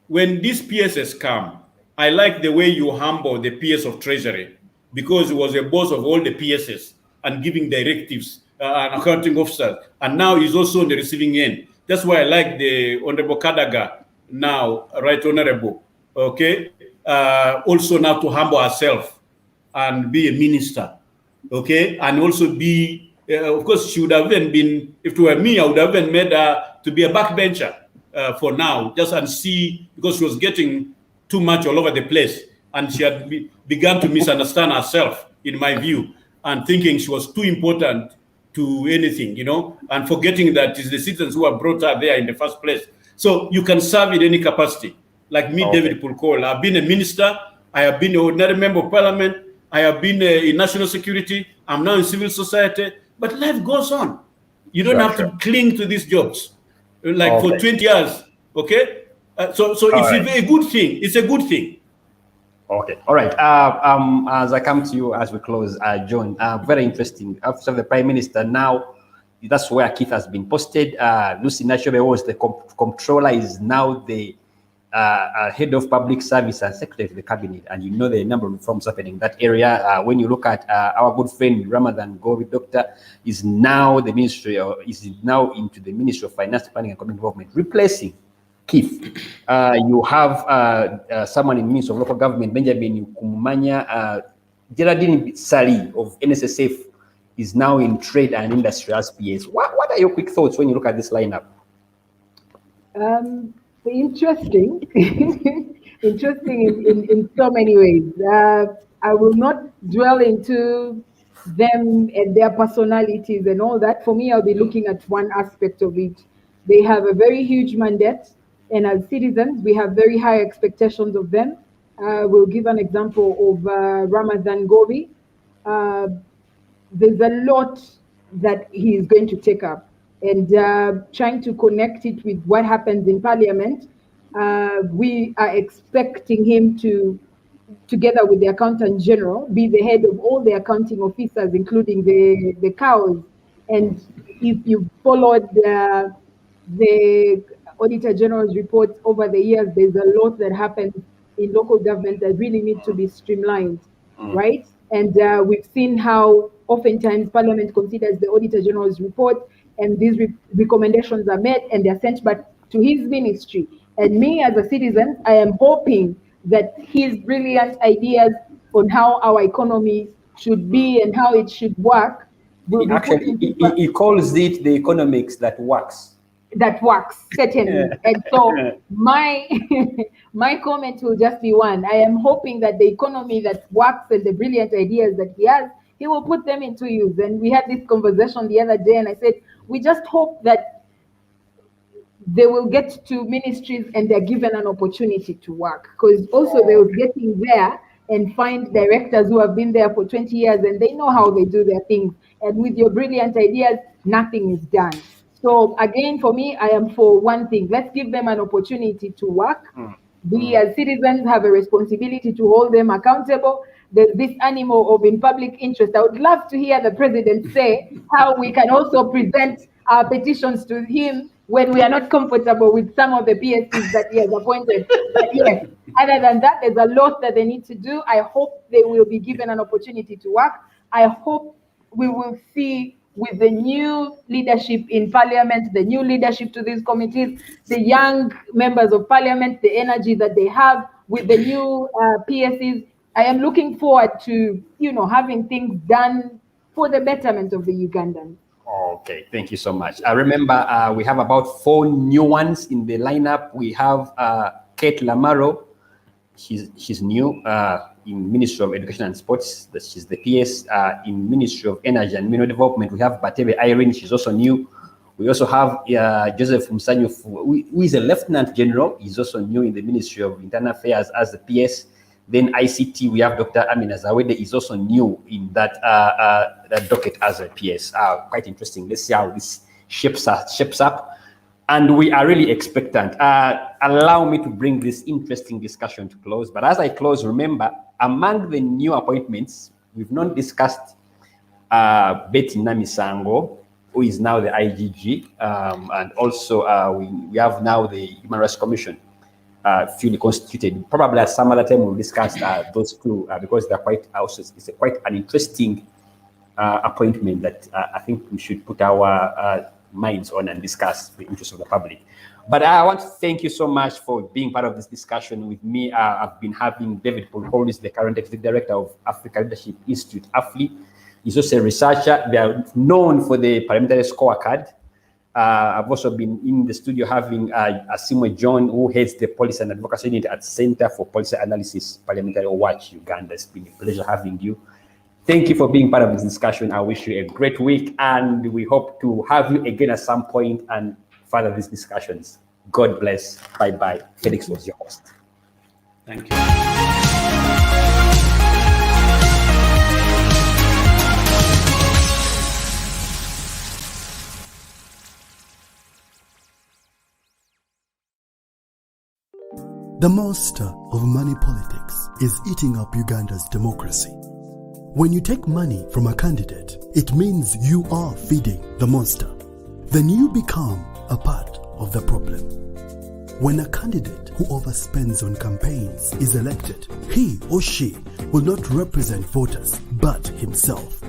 when these PSs come, I like the way you humble the PS of Treasury, because he was a boss of all the PSs and giving directives and accounting officers. And now he's also on the receiving end. That's why I like the Honorable Kadaga now, Right Honorable, okay? Also now to humble herself and be a minister, okay? And also be, of course, she would have even been, if it were me, I would have even made her to be a backbencher for now, just and see, because she was getting too much all over the place. and she had begun to misunderstand herself, in my view, and thinking she was too important to anything, and forgetting that it's the citizens who have brought her there in the first place. So you can serve in any capacity. Like me, Okay. David Pulkol, I've been a minister, I have been an ordinary member of parliament, I have been in national security, I'm now in civil society, but life goes on. You don't have to cling to these jobs like for 20 years, okay? So it's a very good thing. It's a good thing. Okay. All right. As I come to you as we close, John, very interesting. After the Prime Minister, now that's where Keith has been posted. Lucy Nachobe was the comptroller, is now the head of public service and secretary to the cabinet. And you know the number of reforms happening in that area. When you look at our good friend Ramadan Govi, doctor, is now the ministry, or is now into the Ministry of Finance, Planning and Community Development, replacing Keith. You have someone in Ministry of Local Government, Benjamin Kumanya. Geraldine Sali of NSSF is now in Trade and Industry as PS. What are your quick thoughts when you look at this lineup? Interesting. Interesting in so many ways. I will not dwell into them and their personalities and all that. For me, I'll be looking at one aspect of it. They have a very huge mandate, and as citizens, we have very high expectations of them. We'll give an example of Ramadan Govi. There's a lot that he is going to take up, and trying to connect it with what happens in Parliament. We are expecting him to, together with the Accountant General, be the head of all the accounting officers, including the cows. And if you followed the Auditor General's reports over the years, there's a lot that happens in local government that really need to be streamlined, right? And we've seen how oftentimes Parliament considers the Auditor General's report, and these recommendations are made and they're sent back to his ministry. And me as a citizen, I am hoping that his brilliant ideas on how our economy should be and how it should work will he calls it the economics that works. That works, certainly. And so my my comment will just be one. I am hoping that the economy that works and the brilliant ideas that he has, he will put them into use. And we had this conversation the other day, and I said, we just hope that they will get to ministries and they're given an opportunity to work. Because also they will get in there and find directors who have been there for 20 years and they know how they do their things. And with your brilliant ideas, nothing is done. So again, for me, I am for one thing. Let's give them an opportunity to work. We as citizens have a responsibility to hold them accountable. There's this animal of in public interest. I would love to hear the president say how we can also present our petitions to him when we are not comfortable with some of the PSCs that he has appointed. But yes, other than that, there's a lot that they need to do. I hope they will be given an opportunity to work. I hope we will see with the new leadership in Parliament, the new leadership to these committees, the young members of Parliament, the energy that they have with the new PSCs. I am looking forward to, having things done for the betterment of the Ugandans. Okay, thank you so much. I remember we have about 4 new ones in the lineup. We have Kate Lamaro. She's new in Ministry of Education and Sports. She's the PS in Ministry of Energy and Mineral Development. We have Batebe Irene. She's also new. We also have Joseph Musanyu, who is a Lieutenant General. He's also new in the Ministry of Internal Affairs as the PS. Then ICT, we have Dr. Amina Zawede is also new in that docket as a PS. Quite interesting. Let's see how this shapes up. And we are really expectant. Allow me to bring this interesting discussion to close. But as I close, remember, among the new appointments, we've not discussed Betty Namisango, who is now the IGG. And also we have now the Human Rights Commission. Fully constituted. Probably at some other time we'll discuss those two because they're quite also it's quite an interesting appointment that I think we should put our minds on and discuss for the interest of the public. But I want to thank you so much for being part of this discussion with me. I've been having David Pulkol, who is the current executive director of Africa Leadership Institute, AFLI. He's also a researcher. They are known for the parliamentary scorecard. I've also been in the studio having Asimwe John, who heads the Policy and Advocacy Unit at Center for Policy Analysis, Parliamentary Watch, Uganda. It's been a pleasure having you. Thank you for being part of this discussion. I wish you a great week, and we hope to have you again at some point and further these discussions. God bless. Bye-bye. Felix was your host. Thank you. The monster of money politics is eating up Uganda's democracy. When you take money from a candidate, it means you are feeding the monster. Then you become a part of the problem. When a candidate who overspends on campaigns is elected, he or she will not represent voters but himself.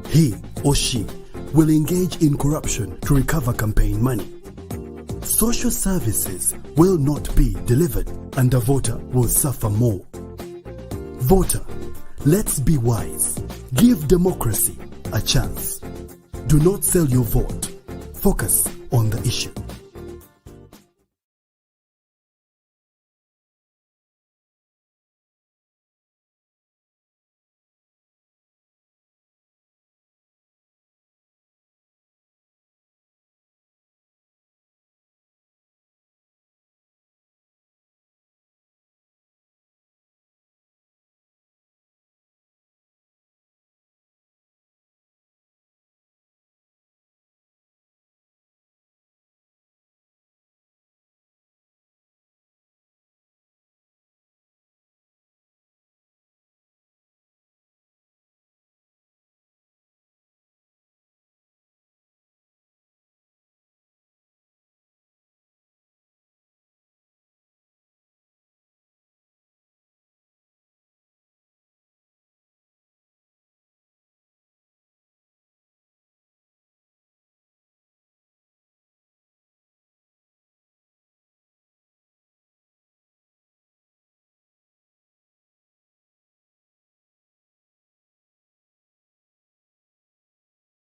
He or she will engage in corruption to recover campaign money. Social services will not be delivered and the voter will suffer more. Voter, let's be wise. Give democracy a chance. Do not sell your vote. Focus on the issue.